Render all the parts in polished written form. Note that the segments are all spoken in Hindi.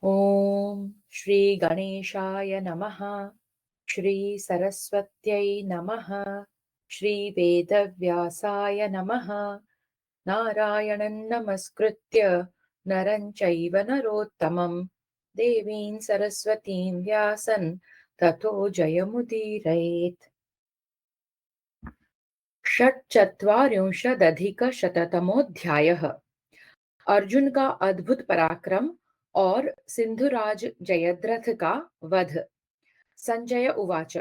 ॐ श्री गणेशाय नमः। श्री सरस्वत्यै नमः। श्री वेदव्यासाय नमः। नारायणं नमस्कृत्य नरं चैव नरोत्तमं देवीं सरस्वतीं व्यासं ततो जयमुदीरयेत्। षट्चत्वारिंशदधिकशततमोऽध्यायः। अर्जुन का अद्भुत पराक्रम और सिंधुराज जयद्रथ का वध। संजय उवाच।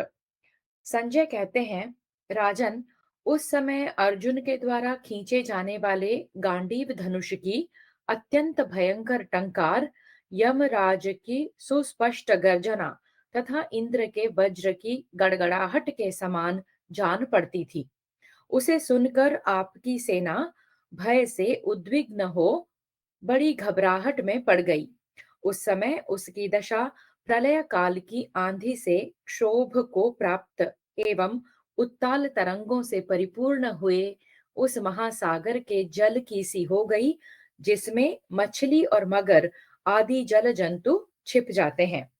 संजय कहते हैं, राजन, उस समय अर्जुन के द्वारा खींचे जाने वाले गांडीव धनुष की अत्यंत भयंकर टंकार, यमराज की सुस्पष्ट गर्जना तथा इंद्र के वज्र की गड़गड़ाहट के समान जान पड़ती थी। उसे सुनकर आपकी सेना भय से उद्विग्न हो बड़ी घबराहट में पड़ गई। उस समय उसकी दशा प्रलय काल की आंधी से क्षोभ को प्राप्त एवं उत्ताल तरंगों से परिपूर्ण हुए उस महासागर के जल की सी हो गई, जिसमें मछली और मगर आदि जल जंतु छिप जाते हैं।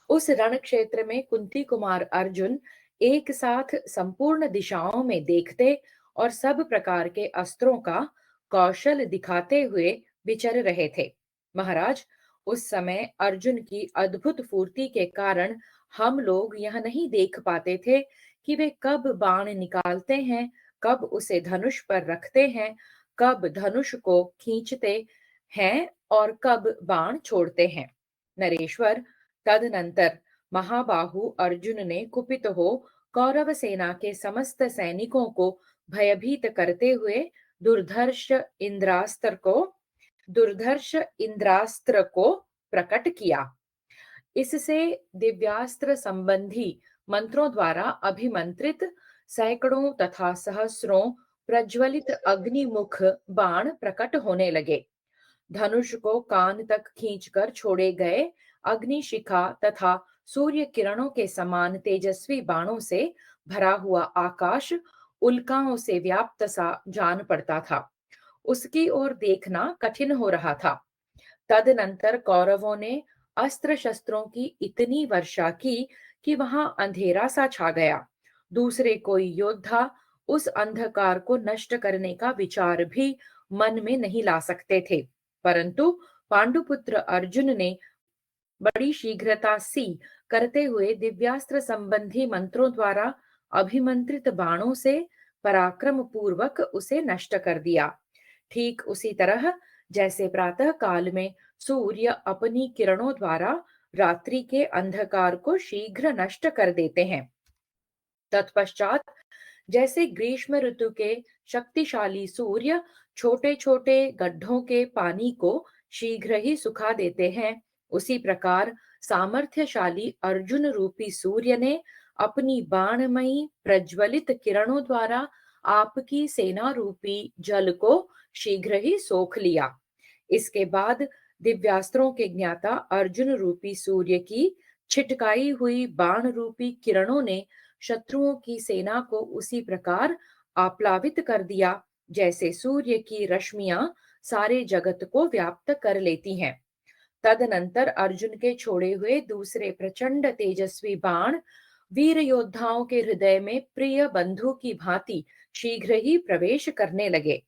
उस रण क्षेत्र में कुंती कुमार अर्जुन एक साथ संपूर्ण दिशाओं में देखते और सब प्रकार के अस्त्रों का कौशल दिखाते हुए विचर रहे थे। महाराज, उस समय अर्जुन की अद्भुत फुर्ती के कारण हम लोग यह नहीं देख पाते थे कि वे कब बाण निकालते हैं, कब उसे धनुष पर रखते हैं, कब धनुष को खींचते हैं और कब बाण छोड़ते हैं। नरेश्वर, तदनंतर महाबाहु अर्जुन ने कुपित हो कौरव सेना के समस्त सैनिकों को भयभीत करते हुए दुर्धर्ष इंद्रास्त्र को दुर्धर्ष इंद्रास्त्र को प्रकट किया। इससे दिव्यास्त्र संबंधी मंत्रों द्वारा अभिमंत्रित सैकड़ों तथा सहस्रों प्रज्वलित अग्निमुख बाण प्रकट होने लगे। धनुष को कान तक खींचकर छोड़े गए अग्निशिखा तथा सूर्य किरणों के समान तेजस्वी बाणों से भरा हुआ आकाश उल्काओं से व्याप्त सा जान पड़ता था। उसकी ओर देखना कठिन हो रहा था। तदनंतर कौरवों ने अस्त्र शस्त्रों की इतनी वर्षा की कि वहां अंधेरा सा छा गया। दूसरे कोई योद्धा उस अंधकार को नष्ट करने का विचार भी मन में नहीं ला सकते थे, परंतु पांडुपुत्र अर्जुन ने बड़ी शीघ्रता सी करते हुए दिव्यास्त्र संबंधी मंत्रों द्वारा अभिमंत्रित बाणों से पराक्रम पूर्वक उसे नष्ट कर दिया। ठीक उसी तरह जैसे प्रातः काल में सूर्य अपनी किरणों द्वारा रात्रि के अंधकार को शीघ्र नष्ट कर देते हैं, तत्पश्चात जैसे ग्रीष्म ऋतु के शक्तिशाली सूर्य छोटे छोटे गड्ढों के पानी को शीघ्र ही सुखा देते हैं, उसी प्रकार सामर्थ्यशाली अर्जुन रूपी सूर्य ने अपनी बाणमयी प्रज्वलित किरणों द्वारा आपकी सेना रूपी जल को शीघ्र ही सोख लिया। इसके बाद दिव्यास्त्रों के ज्ञाता अर्जुन रूपी सूर्य की छिटकाई हुई बाण रूपी किरणों ने शत्रुओं की सेना को उसी प्रकार आप्लावित कर दिया, जैसे सूर्य की रश्मियां सारे जगत को व्याप्त कर लेती हैं। तदनंतर अर्जुन के छोड़े हुए दूसरे प्रचंड तेजस्वी बाण वीर योद्धाओं के हृदय में प्रिय बंधु की भांति शीघ्र ही प्रवेश करने लगे।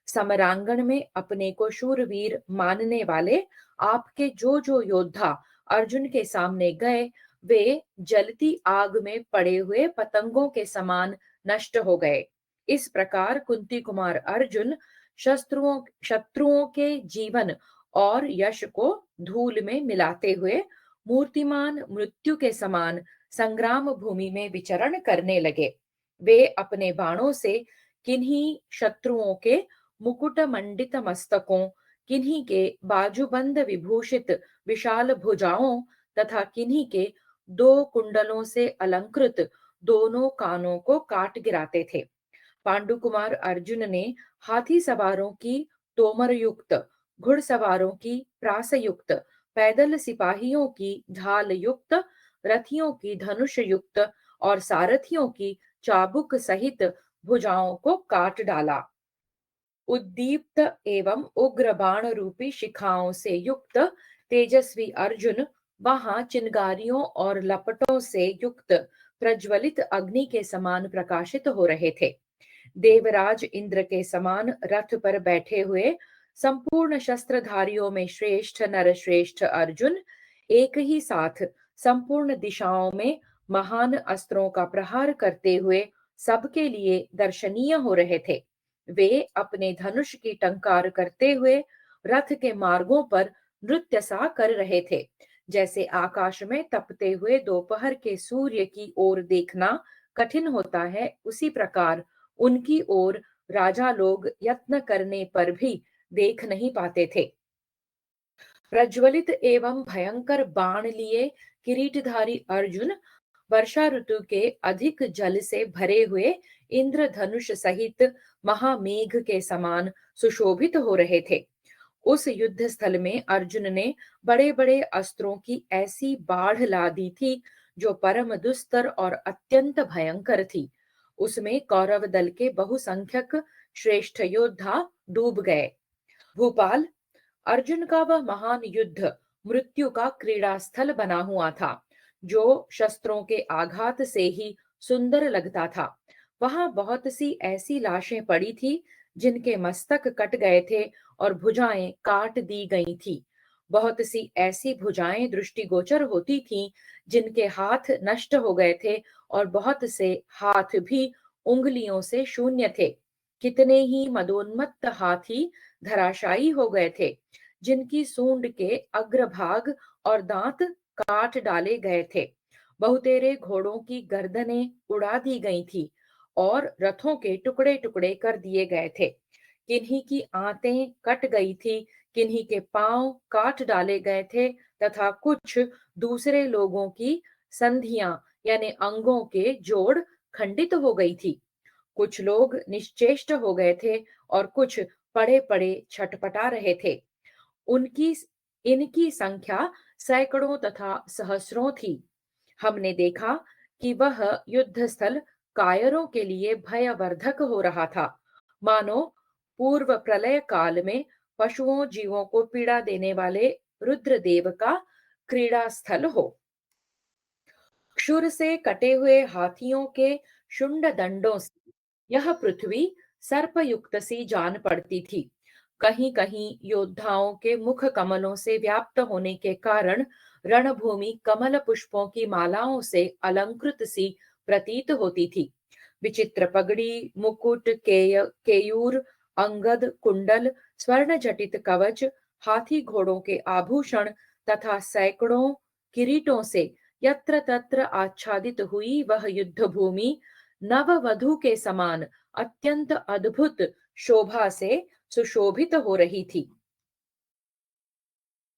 समरांगण में अपने को शूरवीर मानने वाले आपके जो जो योद्धा अर्जुन के सामने गए, वे जलती आग में पड़े हुए पतंगों के समान नष्ट हो गए। इस प्रकार कुंती कुमार अर्जुन शत्रुओं के जीवन और यश को धूल में मिलाते हुए मूर्तिमान मृत्यु के समान संग्राम भूमि में विचरण करने लगे। वे अपने बाणों से किन्हीं शत्रुओं के मुकुट मंडित मस्तकों, किन्हीं के बाजूबंद विभूषित विशाल भुजाओं तथा किन्हीं के दो कुंडलों से अलंकृत दोनों कानों को काट गिराते थे। पांडुकुमार अर्जुन ने हाथी सवारों की तोमर युक्त, घुड़सवारों की प्रास युक्त, पैदल सिपाहियों की ढाल युक्त, रथियों की धनुष युक्त और सारथियों की चाबुक सहित भुजाओं को काट डाला। उद्दीप्त एवं उग्र बाण रूपी शिखाओं से युक्त तेजस्वी अर्जुन वहां चिंगारियों और लपटों से युक्त प्रज्वलित अग्नि के समान प्रकाशित हो रहे थे। देवराज इंद्र के समान रथ पर बैठे हुए संपूर्ण शस्त्रधारियों में श्रेष्ठ नरश्रेष्ठ अर्जुन एक ही साथ संपूर्ण दिशाओं में महान अस्त्रों का प्रहार करते हुए सबके लिए दर्शनीय हो रहे थे। वे अपने धनुष की टंकार करते हुए रथ के मार्गों पर नृत्य सा कर रहे थे। जैसे आकाश में तपते हुए दोपहर के सूर्य की ओर देखना कठिन होता है, उसी प्रकार उनकी ओर राजा लोग यत्न करने पर भी देख नहीं पाते थे। प्रज्वलित एवं भयंकर बाण लिए किरीटधारी अर्जुन वर्षा ऋतु के अधिक जल से भरे हुए इंद्रधनुष सहित महामेघ के समान सुशोभित हो रहे थे। उस युद्ध स्थल में अर्जुन ने बड़े बड़े अस्त्रों की ऐसी बाढ़ ला दी थी जो परम दुस्तर और अत्यंत भयंकर थी। उसमें कौरव दल के बहुसंख्यक श्रेष्ठ योद्धा डूब गए। भूपाल, अर्जुन का वह महान युद्ध मृत्यु का क्रीड़ा स्थल बना हुआ था, जो शस्त्रों के आघात से ही सुंदर लगता था। वहां बहुत सी ऐसी लाशें पड़ी थी जिनके मस्तक कट गए थे और भुजाएं काट दी गई थी। बहुत सी ऐसी भुजाएं दृष्टिगोचर होती थीं जिनके हाथ नष्ट हो गए थे और बहुत से हाथ भी उंगलियों से शून्य थे। कितने ही मदोन्मत्त हाथी धराशायी हो गए थे जिनकी सूंड के अग्रभाग और दांत काट डाले गए थे। बहुतेरे घोड़ों की गर्दनें उड़ा दी गई थी और रथों के टुकड़े टुकड़े कर दिए गए थे। किन्हीं की आंतें कट गई थी, किन्हीं के पांव काट डाले गए थे तथा कुछ दूसरे लोगों की संधियां यानी अंगों के जोड़ खंडित हो गई थी। कुछ लोग निश्चेष्ट हो गए थे और कुछ पड़े पड़े छटपटा रहे थे। उनकी इनकी संख्या सैकड़ों तथा सहस्रों थी। हमने देखा कि वह युद्ध स्थल कायरों के लिए भयवर्धक हो रहा था, मानो पूर्व प्रलय काल में पशुओं जीवों को पीड़ा देने वाले रुद्रदेव का क्रीड़ा स्थल हो। क्षुर से कटे हुए हाथियों के शुंड दंडों से यह पृथ्वी सर्पयुक्त सी जान पड़ती थी। कहीं कहीं योद्धाओं के मुख कमलों से व्याप्त होने के कारण रणभूमि कमल पुष्पों की मालाओं से अलंकृत सी प्रतीत होती थी। विचित्र पगड़ी, मुकुट, केयूर, अंगद, कुंडल, स्वर्ण जटित कवच, हाथी घोड़ों के आभूषण तथा सैकड़ों किरीटों से यत्र तत्र आच्छादित हुई वह युद्ध भूमि नववधु के समान अत्यंत अद्भुत शोभा से सुशोभित हो रही थी।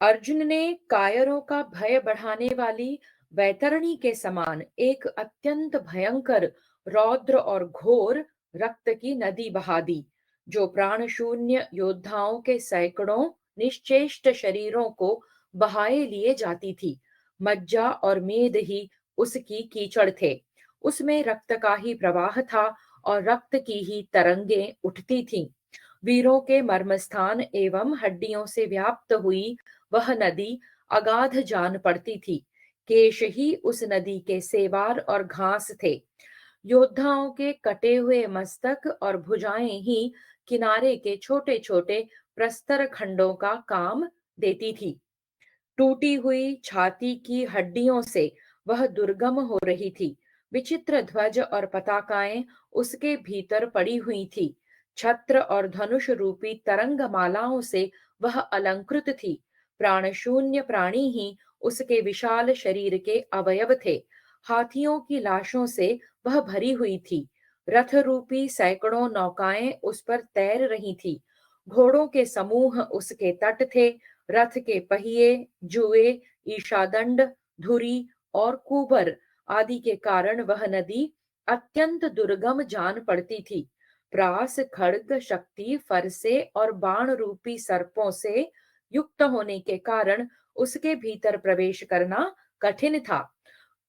अर्जुन ने कायरों का भय बढ़ाने वाली वैतरणी के समान एक अत्यंत भयंकर रौद्र और घोर रक्त की नदी बहा दी, जो प्राण शून्य योद्धाओं के सैकड़ों निश्चेष्ट शरीरों को बहाए लिए जाती थी। मज्जा और मेद ही उसकी कीचड़ थे। उसमें रक्त का ही प्रवाह था और रक्त की ही तरंगें उठती थीं। वीरों के मर्मस्थान एवं हड्डियों से व्याप्त हुई वह नदी अगाध जान पड़ती थी। केश ही उस नदी के सेवार और घास थे। योद्धाओं के कटे हुए मस्तक और भुजाएं ही किनारे के छोटे छोटे प्रस्तर खंडों का काम देती थी। टूटी हुई छाती की हड्डियों से वह दुर्गम हो रही थी। विचित्र ध्वज और पताकाएं उसके भीतर पड़ी हुई थी। छत्र और धनुष रूपी तरंग मालाओं से वह अलंकृत थी। प्राण शून्य प्राणी ही उसके विशाल शरीर के अवयव थे। हाथियों की लाशों से वह भरी हुई थी। रथ रूपी सैकड़ों नौकाएं उस पर तैर रही थी। घोड़ों के समूह उसके तट थे। रथ के पहिए, जुए, ईशादंड, धुरी और कुबर आदि के कारण वह नदी अत्यंत दुर्गम जान पड़ती थी। प्रास, खड्ग, शक्ति, फरसे और बाण रूपी सर्पों से युक्त होने के कारण उसके भीतर प्रवेश करना कठिन था।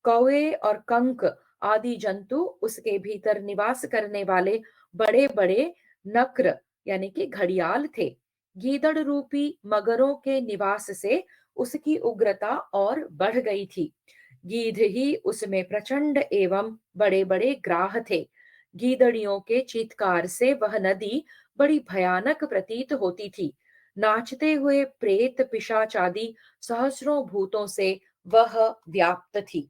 कौवे और कंक आदि जंतु उसके भीतर निवास करने वाले बड़े बड़े नक्र यानी कि घड़ियाल थे। गीदड़ रूपी मगरों के निवास से उसकी उग्रता और बढ़ गई थी। गीध ही उसमें प्रचंड एवं बड़े बड़े ग्राह थे। गीदड़ियों के चीत्कार से वह नदी बड़ी भयानक प्रतीत होती थी। नाचते हुए प्रेत पिशाच आदि सहस्रों भूतों से वह व्याप्त थी।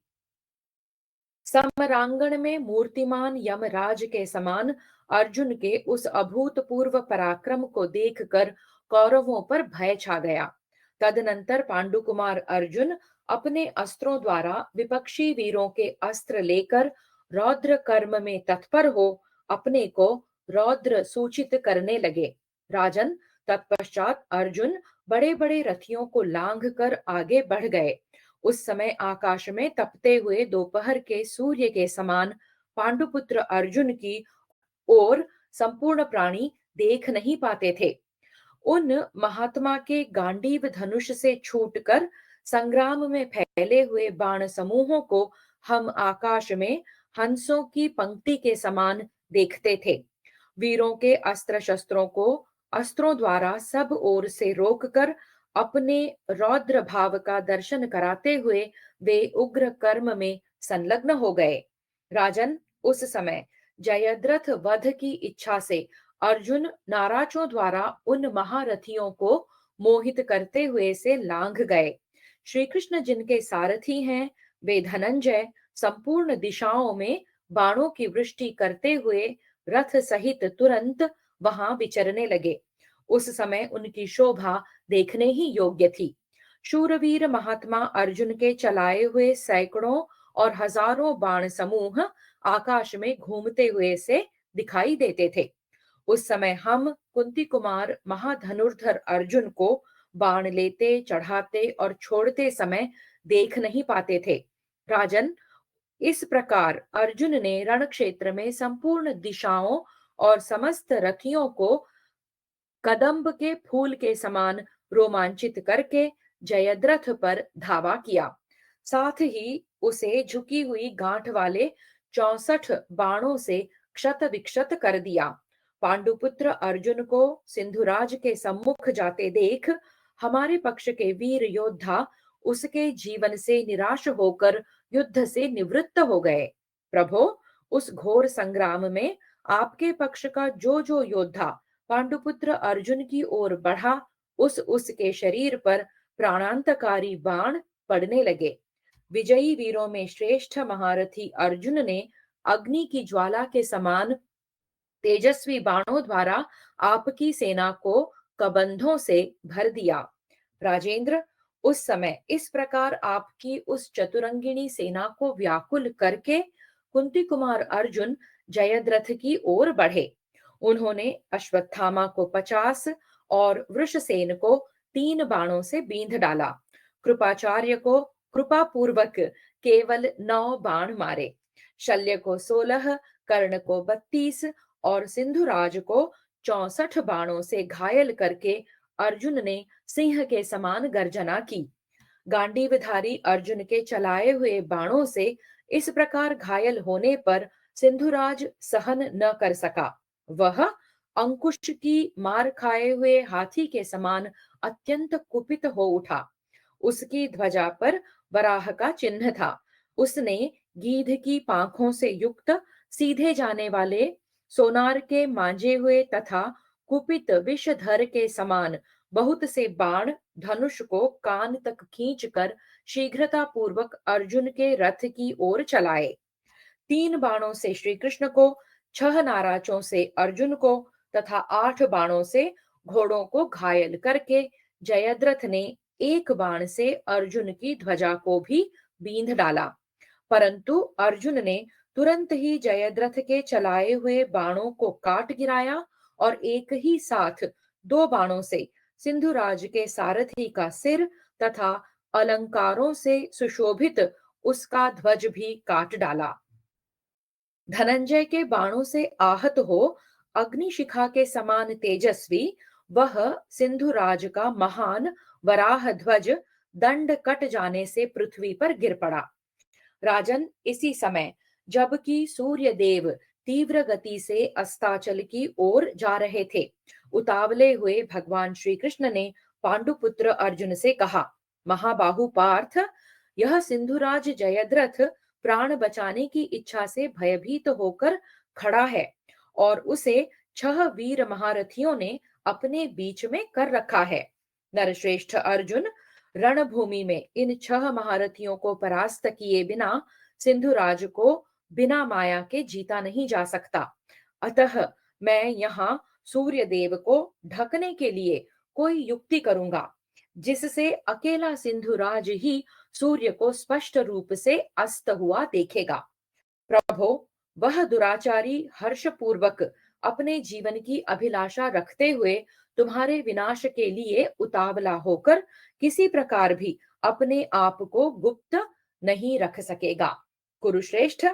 समरांगण में मूर्तिमान यमराज के समान अर्जुन के उस अभूतपूर्व पराक्रम को देखकर कौरवों पर भय छा गया। तदनंतर पांडुकुमार अर्जुन अपने अस्त्रों द्वारा विपक्षी वीरों के अस्त्र लेकर रौद्र कर्म में तत्पर हो अपने को रौद्र सूचित करने लगे। राजन, तत्पश्चात अर्जुन बड़े बड़े रथियों को लांघ कर आगे बढ़ गए। उस समय आकाश में तपते हुए दोपहर के सूर्य के समान पांडुपुत्र अर्जुन की ओर संपूर्ण प्राणी देख नहीं पाते थे। उन महात्मा के गांडीव धनुष से छूटकर संग्राम में फैले हुए बाण समूहों को हम आकाश में हंसों की पंक्ति के समान देखते थे। वीरों के अस्त्र शस्त्रों को अस्त्रों द्वारा सब ओर से रोककर अपने रौद्र भाव का दर्शन कराते हुए वे उग्र कर्म में संलग्न हो गए। राजन, उस समय जयद्रथ वध की इच्छा से अर्जुन नाराजों द्वारा उन महारथियों को मोहित करते हुए से लांघ गए। श्री कृष्ण जिनके सारथी हैं, वे धनंजय संपूर्ण दिशाओं में बाणों की वृष्टि करते हुए रथ सहित तुरंत वहां विचरने लगे। उस समय उनकी शोभा देखने ही योग्य थी। शूरवीर महात्मा अर्जुन के चलाए हुए सैकड़ों और हजारों बाण समूह आकाश में घूमते हुए से दिखाई देते थे। उस समय हम कुंती कुमार महाधनुर्धर अर्जुन को बाण लेते, चढ़ाते और छोड़ते समय देख नहीं पाते थे। राजन, इस प्रकार अर्जुन ने रण क्षेत्र में संपूर्ण दिशाओं और समस्त रथियों को कदम्ब के फूल के समान रोमांचित करके जयद्रथ पर धावा किया। साथ ही उसे झुकी हुई गांठ वाले 64 बाणों से क्षत विक्षत कर दिया। पांडुपुत्र अर्जुन को सिंधुराज के सम्मुख जाते देख हमारे पक्ष के वीर योद्धा उसके जीवन से निराश होकर युद्ध से निवृत्त हो गए। प्रभो, उस घोर संग्राम में आपके पक्ष का जो जो योद्धा पांडुपुत्र अर्जुन की ओर बढ़ा, उसके शरीर पर प्राणांतकारी बाण पड़ने लगे। विजयी वीरों में श्रेष्ठ महारथी अर्जुन ने अग्नि की ज्वाला के समान तेजस्वी बाणों द्वारा आपकी सेना को कबंधों से भर दिया। राजेंद्र, उस समय इस प्रकार आपकी उस चतुरंगिणी सेना को व्याकुल करके कुंती कुमार अर्जुन जयद्रथ की ओर बढ़े। उन्होंने अश्वत्थामा को 50 और वृषसेन को 3 बाणों से बींध डाला। कृपाचार्य को कृपा पूर्वक केवल 9 बाण मारे। शल्य को 16, कर्ण को 32 और सिंधुराज को 64 बाणों से घायल करके अर्जुन ने सिंह के समान गर्जना की। गांडीवधारी अर्जुन के चलाए हुए बाणों से इस प्रकार घायल होने पर सिंधुराज सहन न कर सका। वह अंकुश की मार खाए हुए हाथी के समान अत्यंत कुपित हो उठा। उसकी ध्वजा पर वराह का चिन्ह था। उसने गीध की पांखों से युक्त सीधे जाने वाले सोनार के मांजे हुए तथा कुपित विषधर के समान बहुत से बाण धनुष को कान तक खींचकर शीघ्रता पूर्वक अर्जुन के रथ की ओर चलाए। 3 बाणों से श्री कृष्ण को, 6 नाराजों से अर्जुन को तथा 8 बाणों से घोड़ों को घायल करके जयद्रथ ने एक बाण से अर्जुन की ध्वजा को भी बींध डाला। परंतु अर्जुन ने तुरंत ही जयद्रथ के चलाए हुए बाणों को काट गिराया और एक ही साथ 2 बाणों से सिंधुराज के सारथी का सिर तथा अलंकारों से सुशोभित उसका ध्वज भी काट डाला। धनंजय के बाणों से आहत हो अग्निशिखा के समान तेजस्वी वह सिंधुराज का महान वराह ध्वज दंड कट जाने से पृथ्वी पर गिर पड़ा। राजन, इसी समय जबकि सूर्य देव तीव्र गति से अस्ताचल की ओर जा रहे थे। उतावले हुए भगवान श्री कृष्ण ने पांडुपुत्र अर्जुन से कहा, महाबाहु पार्थ, यह सिंधुराज जयद्रथ प्राण बचाने की इच्छा से भयभीत होकर खड़ा है और उसे 6 वीर महारथियों ने अपने बीच में कर रखा है। नरश्रेष्ठ अर्जुन, रणभूमि में इन 6 महारथियों को परास्त किए बिना सिंधुराज को बिना माया के जीता नहीं जा सकता। अतः मैं यहाँ सूर्य देव को ढकने के लिए कोई युक्ति करूंगा, जिससे अकेला सिंधुराज ही सूर्य को स्पष्ट रूप से अस्त हुआ देखेगा। प्रभो, वह दुराचारी हर्षपूर्वक अपने जीवन की अभिलाषा रखते हुए तुम्हारे विनाश के लिए उतावला होकर किसी प्रकार भी अपने आप को गुप्त नहीं रख सकेगा। कुरुश्रेष्ठ,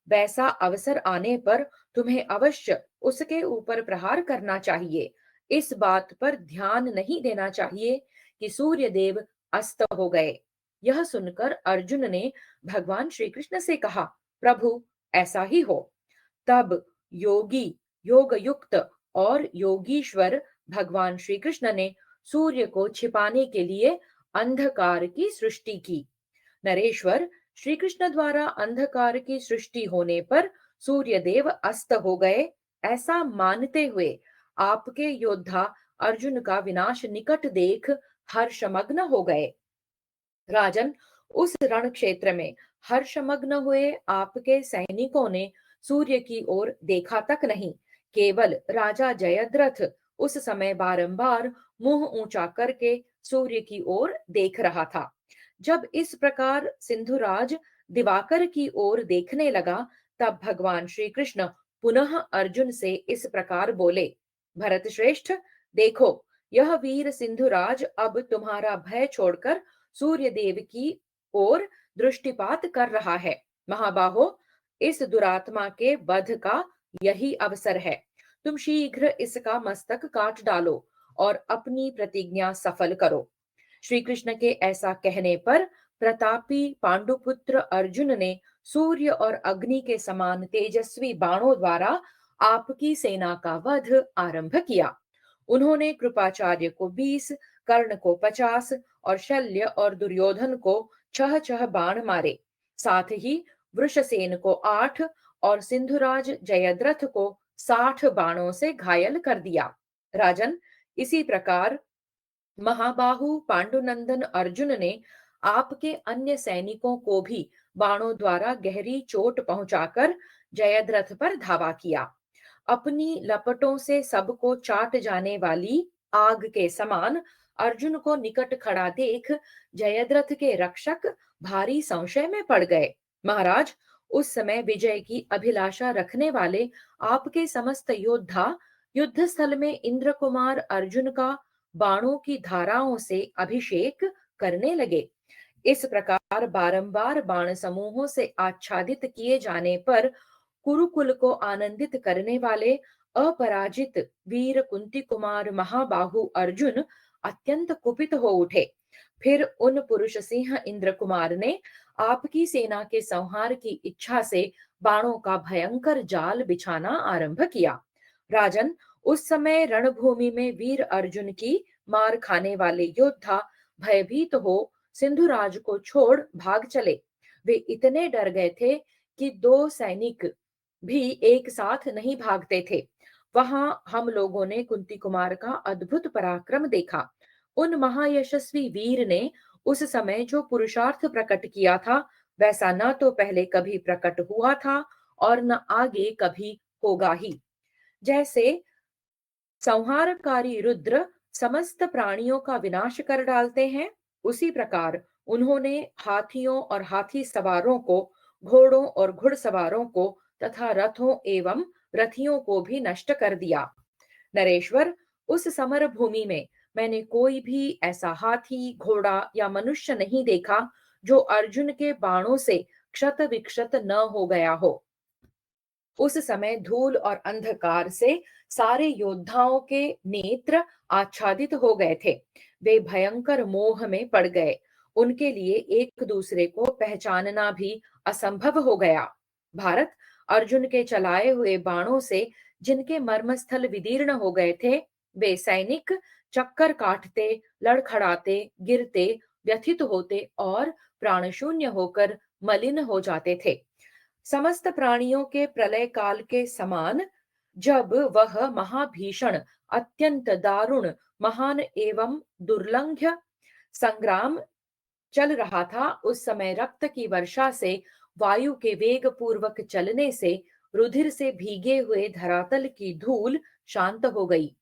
वैसा अवसर आने पर तुम्हें अवश्य उसके ऊपर प्रहार करना चाहिए। इस बात पर ध्यान नहीं देना चाहिए कि सूर्य देव अस्त हो गए। यह सुनकर अर्जुन ने भगवान श्री कृष्ण से कहा, प्रभु, ऐसा ही हो। तब योगी, योग युक्त और योगीश्वर भगवान श्री कृष्ण ने सूर्य को छिपाने के लिए अंधकार की सृष्टि की। नरेश्वर, श्री कृष्ण द्वारा अंधकार की सृष्टि होने पर सूर्य देव अस्त हो गए, ऐसा मानते हुए आपके योद्धा अर्जुन का विनाश निकट देख हर्षमग्न हो गए। राजन, उस रण क्षेत्र में हर्षमग्न हुए आपके सैनिकों ने सूर्य की ओर देखा तक नहीं। केवल राजा जयद्रथ उस समय बारंबार मुंह ऊंचा करके सूर्य की ओर देख रहा था। जब इस प्रकार सिंधुराज दिवाकर की ओर देखने लगा, तब भगवान श्री कृष्ण पुनः अर्जुन से इस प्रकार बोले, भरत श्रेष्ठ, देखो, यह वीर सिंधुराज अब तुम्हारा भय छोड़कर सूर्य देव की ओर दृष्टिपात कर रहा है। महाबाहो, इस दुरात्मा के वध का यही अवसर है। तुम शीघ्र इसका मस्तक काट डालो और अपनी प्रतिज्ञा सफल करो। श्री कृष्ण के ऐसा कहने पर प्रतापी पांडुपुत्र अर्जुन ने सूर्य और अग्नि के समान तेजस्वी बाणों द्वारा आपकी सेना का वध आरंभ किया। उन्होंने कृपाचार्य को 20, कर्ण को 50 और शल्य और दुर्योधन को 6 बाण मारे। साथ ही वृषसेन को 8 और सिंधुराज जयद्रथ को 60 बाणों से घायल कर दिया। राजन, इसी प्रकार महाबाहु पांडुनंदन अर्जुन ने आपके अन्य सैनिकों को भी बाणों द्वारा गहरी चोट पहुंचाकर जयद्रथ पर धावा किया। अपनी लपटों से सबको चाट जाने वाली आग के समान अर्जुन को निकट खड़ा देख जयद्रथ के रक्षक भारी संशय में पड़ गए। महाराज, उस समय विजय की अभिलाषा रखने वाले आपके समस्त योद्धा युद्ध स्थल में इंद्र कुमार अर्जुन का बाणों की धाराओं से अभिषेक करने लगे। इस प्रकार बारंबार बाण समूहों से आच्छादित किए जाने पर कुरुकुल को आनंदित करने वाले अपराजित वीर कुंती कुमार महाबाहु अर्जुन अत्यंत कुपित हो उठे। फिर उन पुरुष सिंह इंद्र कुमार ने आपकी सेना के संहार की इच्छा से बाणों का भयंकर जाल बिछाना आरंभ किया। राजन, उस समय रणभूमि में वीर अर्जुन की मार खाने वाले योद्धा भयभीत हो सिंधुराज को छोड़ भाग चले। वे इतने डर गए थे कि 2 सैनिक भी एक साथ नहीं भागते थे। वहां हम लोगों ने कुंती कुमार का अद्भुत पराक्रम देखा। उन महायशस्वी वीर ने उस समय जो पुरुषार्थ प्रकट किया था, वैसा न तो पहले कभी प्रकट हुआ था और न आगे कभी होगा ही। जैसे संहारकारी रुद्र समस्त प्राणियों का विनाश कर डालते हैं, उसी प्रकार उन्होंने हाथियों और हाथी सवारों को, घोड़ों और घुड़सवारों को तथा रथों एवं रथियों को भी नष्ट कर दिया। नरेश्वर, उस समर भूमि में मैंने कोई भी ऐसा हाथी, घोड़ा या मनुष्य नहीं देखा जो अर्जुन के बाणों से क्षत विक्षत न हो गया हो। उस समय धूल और अंधकार से सारे योद्धाओं के नेत्र आच्छादित हो गए थे। वे भयंकर मोह में पड़ गए। उनके लिए एक दूसरे को पहचानना भी असंभव हो गया। भारत, अर्जुन के चलाए हुए बाणों से जिनके मर्मस्थल विदीर्ण हो गए थे, वे सैनिक चक्कर काटते, लड़खड़ाते, गिरते, व्यथित होते और प्राणशून्य होकर मलिन हो जाते थे। समस्त प्राणियों के प्रलय काल के समान जब वह महाभीषण, अत्यंत दारुण, महान एवं दुर्लंघ्य संग्राम चल रहा था, उस समय रक्त की वर्षा से, वायु के वेग पूर्वक चलने से, रुधिर से भीगे हुए धरातल की धूल शांत हो गई।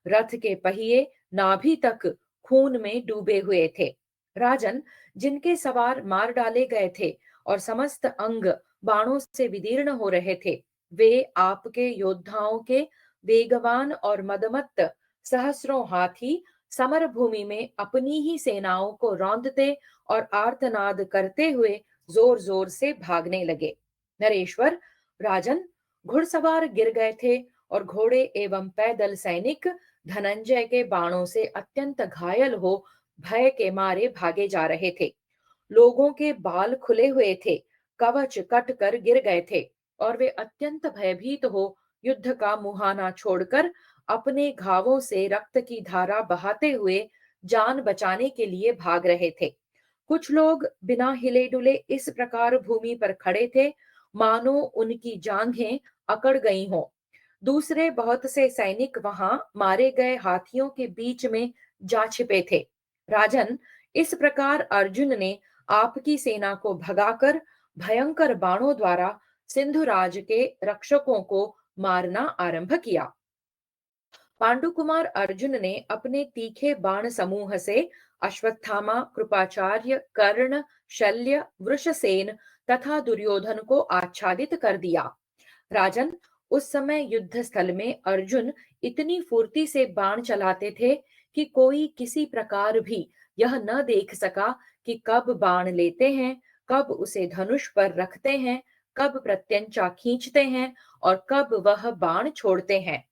रथ के पहिए नाभि तक खून में डूबे हुए थे। राजन, जिनके सवार मार डाले गए थे और समस्त अंग बाणों से विदीर्ण हो रहे थे, वे आपके योद्धाओं के वेगवान और मदमत्त सहस्रों हाथी समर भूमि में अपनी ही सेनाओं को रौंदते और आर्तनाद करते हुए जोर जोर से भागने लगे। नरेश्वर, राजन, घुड़सवार गिर गए थे और घोड़े एवं पैदल सैनिक धनंजय के बाणों से अत्यंत घायल हो भय के मारे भागे जा रहे थे। लोगों के बाल खुले हुए थे, कवच कट कर गिर गए थे और वे अत्यंत भयभीत हो युद्ध का मुहाना छोड़कर अपने घावों से रक्त की धारा बहाते हुए जान बचाने के लिए भाग रहे थे। कुछ लोग बिना हिले डुले इस प्रकार भूमि पर खड़े थे मानो उनकी जांघें अकड़ गई हों। दूसरे बहुत से सैनिक वहां मारे गए हाथियों के बीच में जा छिपे थे। राजन, इस प्रकार अर्जुन ने आपकी सेना को भगाकर भयंकर बाणों द्वारा सिंधुराज के रक्षकों को मारना आरंभ किया। पांडुकुमार अर्जुन ने अपने तीखे बाण समूह से अश्वत्थामा, कृपाचार्य, कर्ण, शल्य, वृषसेन तथा दुर्योधन को आच्छादित कर दिया। राजन, उस समय युद्ध स्थल में अर्जुन इतनी फुर्ती से बाण चलाते थे कि कोई किसी प्रकार भी यह न देख सका कि कब बाण लेते हैं, कब उसे धनुष पर रखते हैं, कब प्रत्यंचा खींचते हैं और कब वह बाण छोड़ते हैं।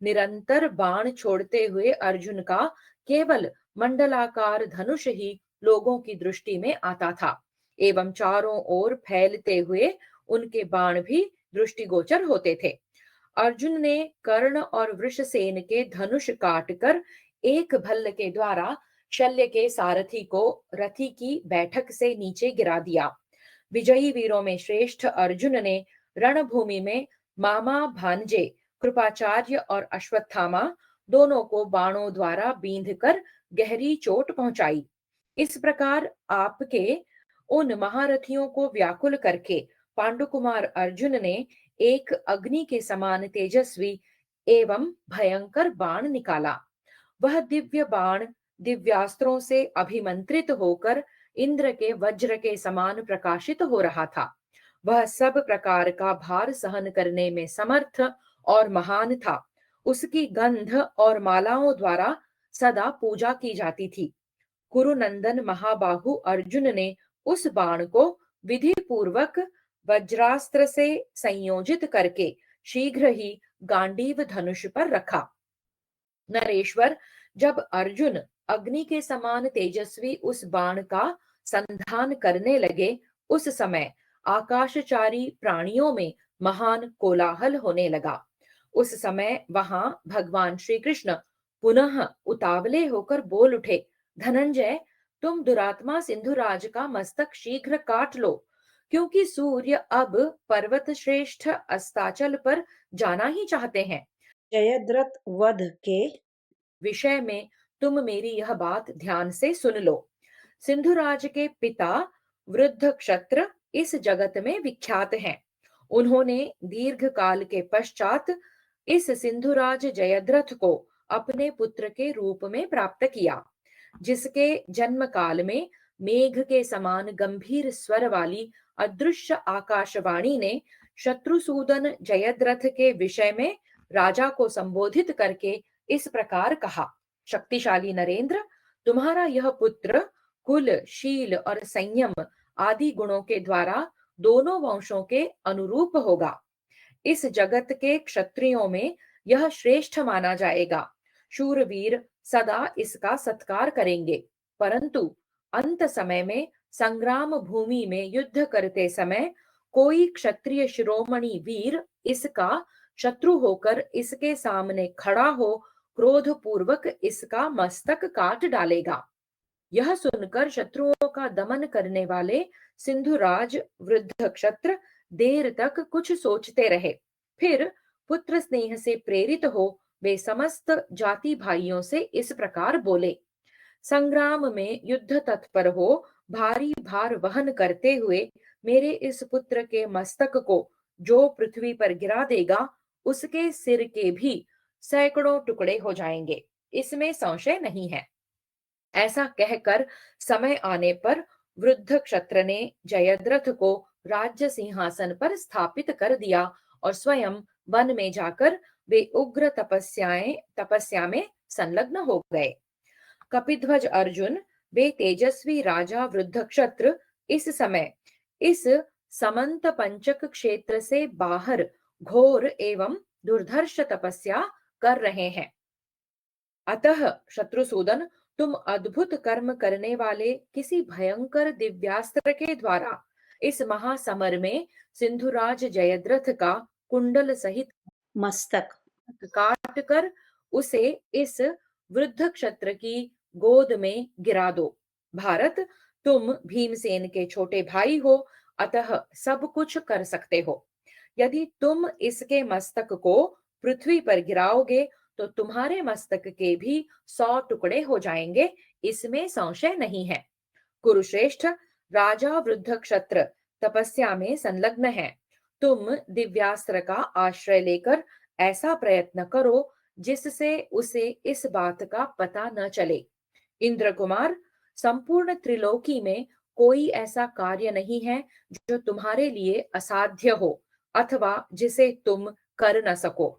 निरंतर बाण छोड़ते हुए अर्जुन का केवल मंडलाकार धनुष ही लोगों की दृष्टि में आता था एवं चारों ओर फैलते हुए उनके बाण भी दृष्टिगोचर होते थे। अर्जुन ने कर्ण और वृषसेन के धनुष काटकर एक भल्ल के द्वारा शल्य के सारथी को रथी की बैठक से नीचे गिरा दिया। विजयी वीरों में श्रेष्ठ अर्जुन ने रणभूमि में मामा भांजे कृपाचार्य और अश्वत्थामा दोनों को बाणों द्वारा बींध कर गहरी चोट पहुंचाई। इस प्रकार आपके उन महारथियों को व्याकुल करके पांडुकुमार अर्जुन ने एक अग्नि के समान तेजस्वी एवं भयंकर बाण निकाला। वह दिव्य बाण दिव्यास्त्रों से अभिमंत्रित होकर इंद्र के वज्र के समान प्रकाशित हो रहा था। वह सब प्रकार का भार सहन करने में समर्थ और महान था। उसकी गंध और मालाओं द्वारा सदा पूजा की जाती थी। कुरुनंदन महाबाहु अर्जुन ने उस बाण को विधि पूर्वक वज्रास्त्र से संयोजित करके शीघ्र ही गांडीव धनुष पर रखा। नरेश्वर, जब अर्जुन अग्नि के समान तेजस्वी उस बाण का संधान करने लगे, उस समय आकाशचारी प्राणियों में महान कोलाहल होने लगा। उस समय वहां भगवान श्री कृष्ण पुनः उतावले होकर बोल उठे, धनंजय, तुम दुरात्मा सिंधुराज का मस्तक शीघ्र काट लो, क्योंकि सूर्य अब पर्वत श्रेष्ठ अस्ताचल पर जाना ही चाहते हैं। जयद्रथ वध के विषय में तुम मेरी यह बात ध्यान से सुन लो। सिंधुराज के पिता वृद्ध क्षत्र इस जगत में विख्यात हैं। उन्होंने दीर्घ काल के पश्चात इस सिंधुराज जयद्रथ को अपने पुत्र के रूप में प्राप्त किया, जिसके जन्म काल में मेघ के समान गंभीर स्वर वाली अदृश्य आकाशवाणी ने शत्रुसूदन जयद्रथ के विषय में राजा को संबोधित करके इस प्रकार कहा, शक्तिशाली नरेंद्र, तुम्हारा यह पुत्र कुल, शील और संयम आदि गुणों के द्वारा दोनों वंशों के अनुरूप होगा। इस जगत के क्षत्रियों में यह श्रेष्ठ माना जाएगा। शूरवीर सदा इसका सत्कार करेंगे, परंतु अंत समय में संग्राम भूमि में युद्ध करते समय कोई क्षत्रिय शिरोमणि वीर इसका शत्रु होकर इसके सामने खड़ा हो क्रोध पूर्वक इसका मस्तक काट डालेगा। यह सुनकर शत्रुओं का दमन करने वाले सिंधुराज वृद्ध क्षत्र देर तक कुछ सोचते रहे। फिर पुत्र स्नेह से प्रेरित हो वे समस्त जाति भाइयों से इस प्रकार बोले। संग्राम में युद्ध तत्पर हो भारी भार वहन करते हुए मेरे इस पुत्र के मस्तक को जो पृथ्वी पर गिरा देगा उसके सिर के भी सैकड़ों टुकड़े हो जाएंगे, इसमें संशय नहीं है। ऐसा कहकर समय आने पर वृद्ध क्षत्र ने जयद्रथ को राज्य सिंहासन पर स्थापित कर दिया और स्वयं वन में जाकर वे उग्र तपस्या में संलग्न हो गए। कपिध्वज अर्जुन वे तेजस्वी राजा वृद्ध क्षत्र इस समय इस समंत पंचक क्षेत्र से बाहर घोर एवं दुर्धर्ष तपस्या कर रहे हैं। अतः शत्रुसूदन तुम अद्भुत कर्म करने वाले किसी भयंकर दिव्यास्त्र के द्वारा इस महासमर में सिंधुराज जयद्रथ का कुंडल सहित मस्तक काट कर उसे इस वृद्ध क्षत्र की गोद में गिरा दो। भारत, तुम भीमसेन के छोटे भाई हो, अतः सब कुछ कर सकते हो। यदि तुम इसके मस्तक को पृथ्वी पर गिराओगे तो तुम्हारे मस्तक के भी 100 टुकड़े हो जाएंगे, इसमें संशय नहीं है। कुरुश्रेष्ठ, राजा वृद्ध क्षत्र तपस्या में संलग्न है। तुम दिव्यास्त्र का आश्रय लेकर ऐसा प्रयत्न करो जिससे उसे इस बात का पता न चले। इंद्र कुमार, संपूर्ण त्रिलोकी में कोई ऐसा कार्य नहीं है जो तुम्हारे लिए असाध्य हो अथवा जिसे तुम कर न सको।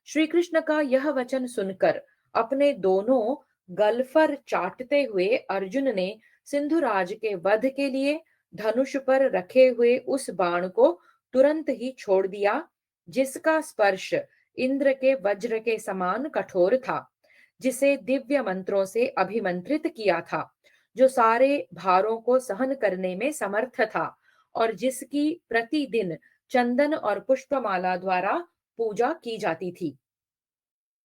श्री कृष्ण का यह वचन सुनकर अपने दोनों गलफर चाटते हुए अर्जुन ने सिंधुराज के वध के लिए धनुष पर रखे हुए उस बाण को तुरंत ही छोड़ दिया, जिसका स्पर्श इंद्र के वज्र के समान कठोर था, जिसे दिव्य मंत्रों से अभिमंत्रित किया था, जो सारे भारों को सहन करने में समर्थ था और जिसकी प्रतिदिन चंदन और पुष्पमाला द्वारा पूजा की जाती थी।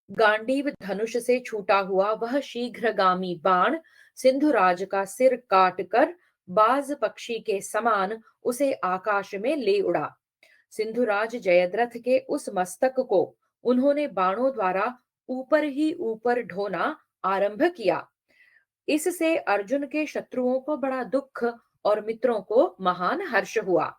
गांडीव धनुष से छूटा हुआ वह शीघ्रगामी बाण सिंधुराज का सिर काटकर बाज पक्षी के समान उसे आकाश में ले उड़ा। सिंधुराज जयद्रथ के उस मस्तक को उन्होंने बाणों द्वारा ऊपर ही ऊपर ढोना आरंभ किया। इससे अर्जुन के शत्रुओं को बड़ा दुख और मित्रों को महान हर्ष हुआ।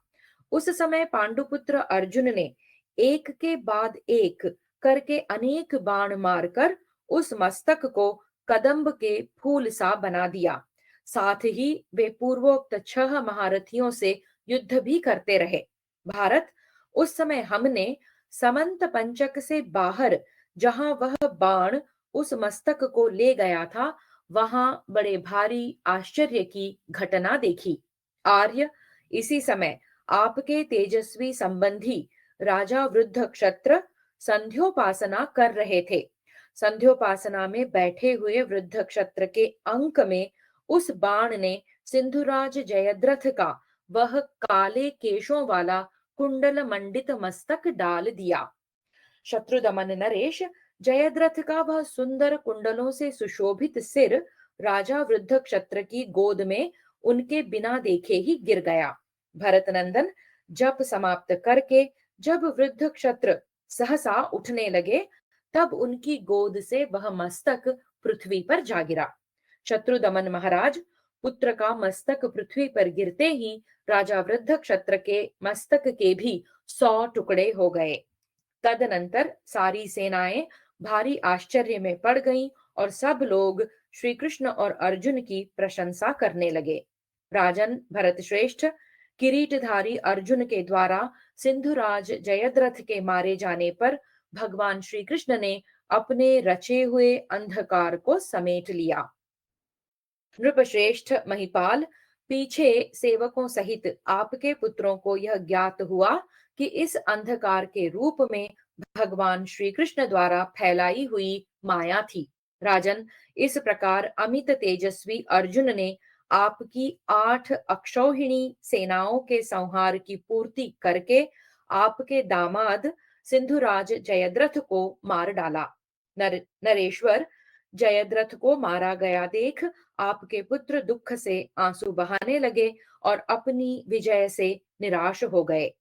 उस समय पांडुपुत्र अर्जुन ने एक के बाद एक करके अनेक बाण मारकर उस मस्तक को कदम्ब के फूल सा बना दिया। साथ ही वे पूर्वोक्त 6 महारथियों से युद्ध भी करते रहे। भारत, उस समय हमने समंत पंचक से बाहर जहां वह बाण उस मस्तक को ले गया था, वहां बड़े भारी आश्चर्य की घटना देखी। आर्य, इसी समय आपके तेजस्वी संबंधी राजा वृद्ध क्षत्र संध्योपासना कर रहे थे। संध्योपासना में बैठे हुए वृद्ध क्षत्र के अंक में उस बाण ने सिंधुराज जयद्रथ का वह काले केशों वाला कुंडल मंडित मस्तक डाल दिया। शत्रुदमन नरेश, जयद्रथ का वह सुंदर कुंडलों से सुशोभित सिर राजा वृद्ध क्षत्र की गोद में उनके बिना देखे ही गिर गया। भरत नंदन, जप समाप्त करके जब वृद्ध क्षत्र सहसा उठने लगे, तब उनकी गोद से वह मस्तक पृथ्वी पर जा गिरा। शत्रुदमन महाराज, पुत्र का मस्तक पृथ्वी पर गिरते ही राजा वृद्ध क्षत्र के मस्तक के भी 100 टुकड़े हो गए। तदनंतर सारी सेनाएं भारी आश्चर्य में पड़ गईं और सब लोग श्री कृष्ण और अर्जुन की प्रशंसा करने लगे। राजन भरत श्रेष्ठ, किरीटधारी अर्जुन के द्वारा सिंधुराज जयद्रथ के मारे जाने पर भगवान श्री कृष्ण ने अपने रचे हुए अंधकार को समेट लिया। नृपश्रेष्ठ महिपाल, पीछे सेवकों सहित आपके पुत्रों को यह ज्ञात हुआ कि इस अंधकार के रूप में भगवान श्री कृष्ण द्वारा फैलाई हुई माया थी। राजन, इस प्रकार अमित तेजस्वी अर्जुन ने आपकी 8 अक्षौहिणी सेनाओं के संहार की पूर्ति करके आपके दामाद सिंधुराज जयद्रथ को मार डाला। नरेश्वर, जयद्रथ को मारा गया देख आपके पुत्र दुख से आंसू बहाने लगे और अपनी विजय से निराश हो गए।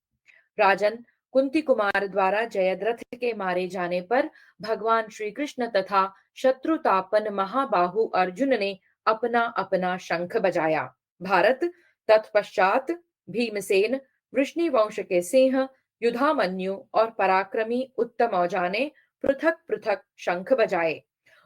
राजन, कुंती कुमार द्वारा जयद्रथ के मारे जाने पर भगवान श्री कृष्ण तथा शत्रुतापन महाबाहु अर्जुन ने अपना अपना शंख बजाया। भारत तत्पश्चात भीमसेन, वृष्णिवंश के सिंह युधामन्यु और पराक्रमी उत्तमौजा ने पृथक पृथक शंख बजाए।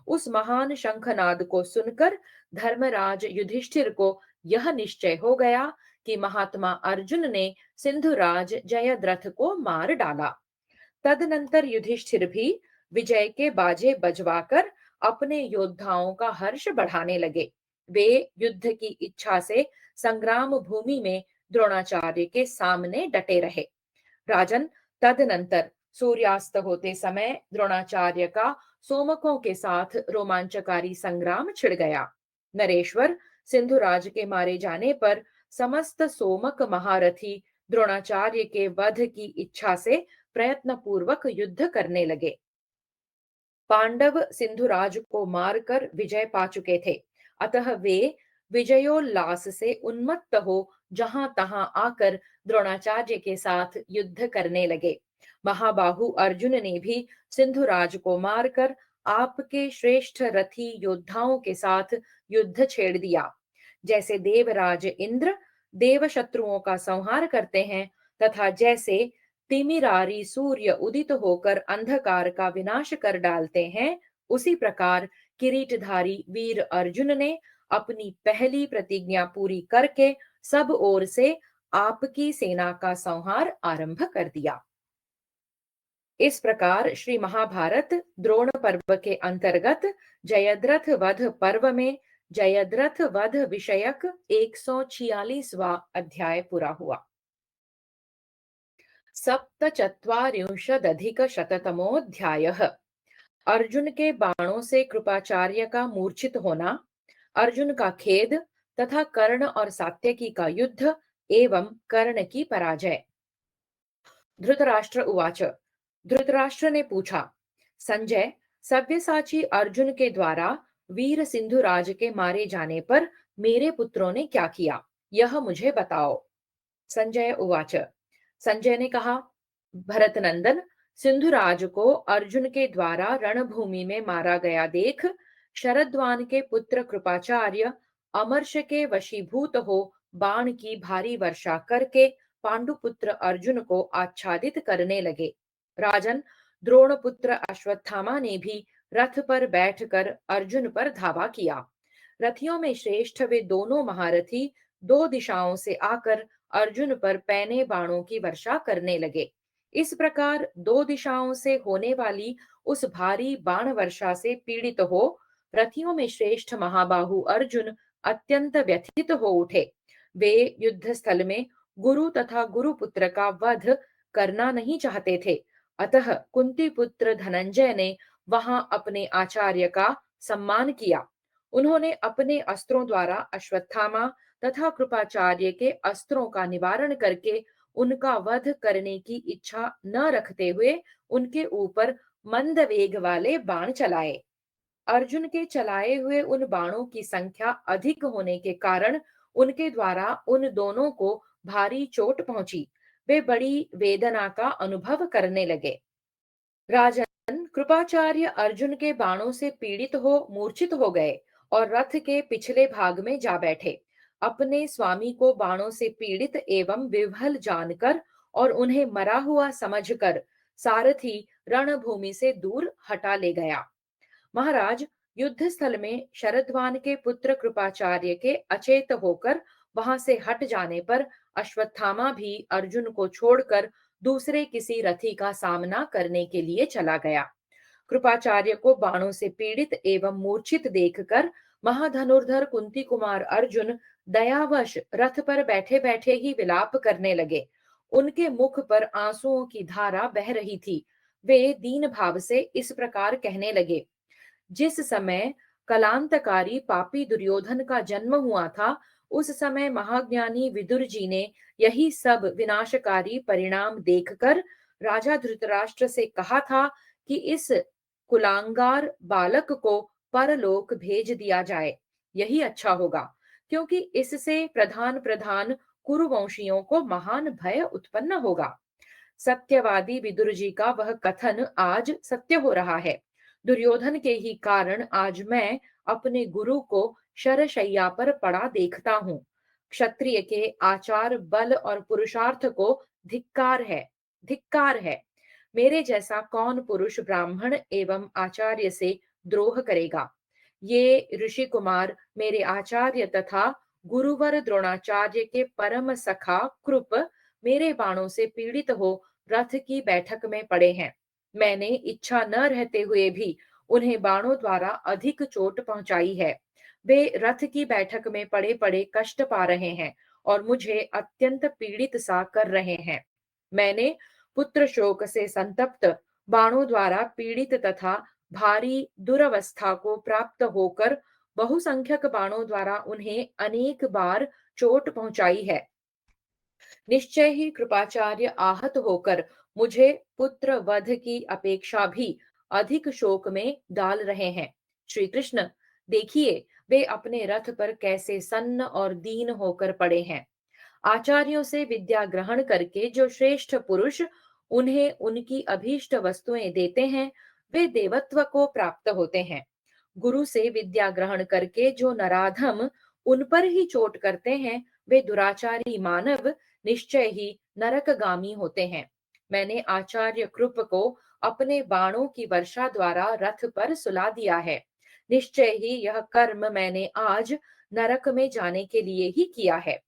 उस महान शंखनाद को सुनकर धर्मराज युधिष्ठिर को यह निश्चय हो गया कि महात्मा अर्जुन ने सिंधुराज जयद्रथ को मार डाला। तदनंतर युधिष्ठिर भी विजय के बाजे बजवाकर अपने योद्धाओं का हर्ष बढ़ाने लगे। वे युद्ध की इच्छा से संग्राम भूमि में द्रोणाचार्य के सामने डटे रहे। राजन, तदनंतर सूर्यास्त होते समय द्रोणाचार्य का सोमकों के साथ रोमांचकारी संग्राम छिड़ गया। नरेश्वर, सिंधुराज के मारे जाने पर समस्त सोमक महारथी द्रोणाचार्य के वध की इच्छा से प्रयत्न पूर्वक युद्ध करने लगे। पांडव सिंधुराज को मारकर विजय पा चुके थे, अतः वे विजयोल्लास से उन्मत्त हो जहां तहां आकर द्रोणाचार्य के साथ युद्ध करने लगे। महाबाहु अर्जुन ने भी सिंधुराज को मारकर आपके श्रेष्ठ रथी योद्धाओं के साथ युद्ध छेड़ दिया। जैसे देवराज इंद्र देव शत्रुओं का संहार करते हैं, तथा जैसे तिमिरारी सूर्य उदित होकर अंधकार का विनाश कर डालते हैं, उसी प्रकार किरीटधारी वीर अर्जुन ने अपनी पहली प्रतिज्ञा पूरी करके सब ओर से आपकी सेना का संहार आरंभ कर दिया। इस प्रकार श्री महाभारत द्रोण पर्व के अंतर्गत जयद्रथ वध पर्व में जयद्रथ वध विषयक 146वां अध्याय पूरा हुआ। सप्तचत्वारिंशदधिकशततमोऽध्यायः। अर्जुन के बाणों से कृपाचार्य का मूर्छित होना, अर्जुन का खेद तथा कर्ण और सात्यकी का युद्ध एवं कर्ण की पराजय। धृतराष्ट्र उवाच। धृतराष्ट्र ने पूछा, संजय, सव्यसाची अर्जुन के द्वारा वीर सिंधुराज के मारे जाने पर मेरे पुत्रों ने क्या किया, यह मुझे बताओ। संजय उवाच। संजय ने कहा, भरत नंदन, सिंधुराज को अर्जुन के द्वारा रणभूमि में मारा गया देख शरद्वान के पुत्र कृपाचार्य अमर्ष के वशीभूत हो बाण की भारी वर्षा करके पांडुपुत्र अर्जुन को आच्छादित करने लगे। राजन, द्रोणपुत्र अश्वत्थामा ने भी रथ पर बैठकर अर्जुन पर धावा किया। रथियों में श्रेष्ठ वे दोनों महारथी दो दिशाओं से आकर अर्जुन पर पैने बाणों की वर्षा करने लगे। इस प्रकार दो दिशाओं से होने वाली उस भारी बाण वर्षा से पीड़ित हो रथियों में श्रेष्ठ महाबाहु अर्जुन अत्यंत व्यथित हो उठे। वे युद्ध स्थल में गुरु तथा गुरुपुत्र का वध करना नहीं चाहते थे, अतः कुंती पुत्र धनंजय ने वहां अपने आचार्य का सम्मान किया। उन्होंने अपने अस्त्रों द्वारा अश्वत्थामा तथा कृपाचार्य के अस्त्रों का निवारण करके उनका वध करने की इच्छा न रखते हुए उनके ऊपर मंद वेग वाले बाण चलाए। अर्जुन के चलाए हुए उन बाणों की संख्या अधिक होने के कारण उनके द्वारा उन दोनों को भारी चोट पहुंची। वे बड़ी वेदना का अनुभव करने लगे। राजन, कृपाचार्य अर्जुन के बाणों से पीड़ित हो मूर्छित हो गए और रथ के पिछले भाग में जा बैठे। अपने स्वामी को बाणों से पीड़ित एवं विह्वल जानकर और उन्हें मरा हुआ समझकर सारथी रणभूमि से दूर हटा ले गया। महाराज, युद्ध स्थल में शरद्वान के पुत्र कृपाचार्य के अचेत होकर वहां से हट जाने पर अश्वत्थामा भी अर्जुन को छोड़कर दूसरे किसी रथी का सामना करने के लिए चला गया। कृपाचार्य को बाणों से पीड़ित एवं मूर्छित देखकर महाधनुर्धर कुंती कुमार अर्जुन दयावश रथ पर बैठे बैठे ही विलाप करने लगे। उनके मुख पर आंसुओं की धारा बह रही थी। वे दीन भाव से इस प्रकार कहने लगे, जिस समय कलांतकारी पापी दुर्योधन का जन्म हुआ था, उस समय महाज्ञानी विदुर जी ने यही सब विनाशकारी परिणाम देखकर राजा धृतराष्ट्र से कहा था कि इस कुलांगार बालक को परलोक भेज दिया जाए। यही अच्छा होगा, क्योंकि इससे प्रधान प्रधान कुरुवंशियों को महान भय उत्पन्न होगा। सत्यवादी विदुर जी का वह कथन आज सत्य हो रहा है। दुर्योधन के ही कारण आज मैं अपने गुरु को शरशैया पर पड़ा देखता हूँ। क्षत्रिय के आचार बल और पुरुषार्थ को धिक्कार है, धिक्कार है। मेरे जैसा कौन पुरुष ब्राह्मण एवं आचार्य से द्रोह करेगा। ये ऋषि कुमार मेरे आचार्य तथा गुरुवर द्रोणाचार्य के परम सखा कृप मेरे बाणों से पीड़ित हो रथ की बैठक में पड़े हैं। मैंने इच्छा न रहते हुए भी उन्हें बाणों द्वारा अधिक चोट पहुंचाई है। वे रथ की बैठक में पड़े पड़े कष्ट पा रहे हैं और मुझे अत्यंत पीड़ित सा कर रहे हैं। मैंने पुत्र शोक से संतप्त, बाणों द्वारा पीड़ित तथा भारी दुरवस्था को प्राप्त होकर बहुसंख्यक बाणों द्वारा उन्हें अनेक बार चोट पहुंचाई है। निश्चय ही कृपाचार्य आहत होकर मुझे पुत्र वध की अपेक्षा भी अधिक शोक में डाल रहे हैं। श्री कृष्ण, देखिए वे अपने रथ पर कैसे सन्न और दीन होकर पड़े हैं। आचार्यों से विद्या ग्रहण करके जो श्रेष्ठ पुरुष उन्हें उनकी अभीष्ट वस्तुएं देते हैं, वे देवत्व को प्राप्त होते हैं। गुरु से विद्या ग्रहण करके जो नराधम उन पर ही चोट करते हैं, वे दुराचारी मानव निश्चय ही नरकगामी होते हैं। मैंने आचार्य कृप को अपने बाणों की वर्षा द्वारा रथ पर सुला दिया है। निश्चय ही यह कर्म मैंने आज नरक में जाने के लिए ही किया है।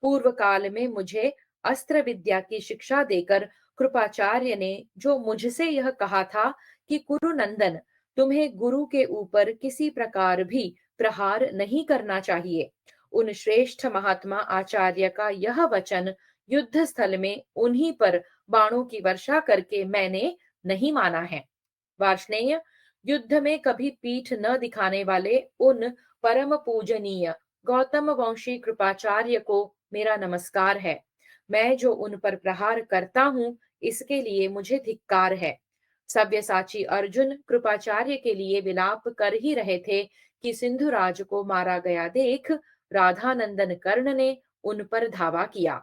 पूर्व काल में मुझे अस्त्र विद्या की शिक्षा देकर कृपाचार्य ने जो मुझसे यह कहा था कि कुरुनंदन, तुम्हें गुरु के ऊपर किसी प्रकार भी प्रहार नहीं करना चाहिए, उन श्रेष्ठ महात्मा आचार्य का यह वचन युद्ध स्थल में उन्हीं पर बाणों की वर्षा करके मैंने नहीं माना है। वार्ष्णेय, युद्ध में कभी पीठ न दिखाने वाले उन परम पूजनीय गौतम वंशी कृपाचार्य को मेरा नमस्कार है। मैं जो उन पर प्रहार करता हूँ, इसके लिए मुझे धिक्कार है। सव्यसाची अर्जुन कृपाचार्य के लिए विलाप कर ही रहे थे कि सिंधुराज को मारा गया देख राधानंदन कर्ण ने उन पर धावा किया।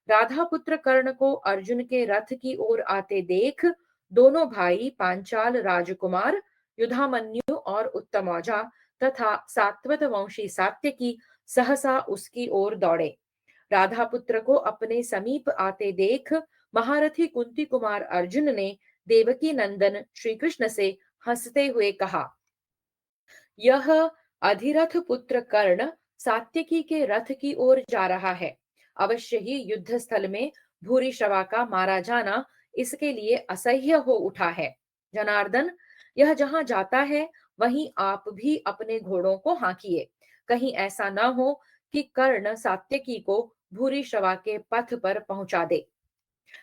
राधा पुत्र कर्ण को अर्जुन के रथ की ओर आते देख दोनों भाई पांचाल राजकुमार युधामन्यु और उत्तमौजा तथा सात्वत वंशी सात्यकी सहसा उसकी ओर दौड़े। राधा पुत्र को अपने समीप आते देख महारथी कुंती कुमार अर्जुन ने देवकी नंदन श्री कृष्ण से हंसते हुए कहा, यह अधिरथ पुत्र कर्ण सात्यकी के रथ की ओर जा रहा है। अवश्य ही युद्ध स्थल में भूरी श्रवा का मारा जाना इसके लिए असह्य हो उठा है। जनार्दन, यह जहां जाता है वहीं आप भी अपने घोड़ों को हाँकिए। कहीं ऐसा न हो कि कर्ण सात्यकी को भूरी श्रवा के पथ पर पहुंचा दे।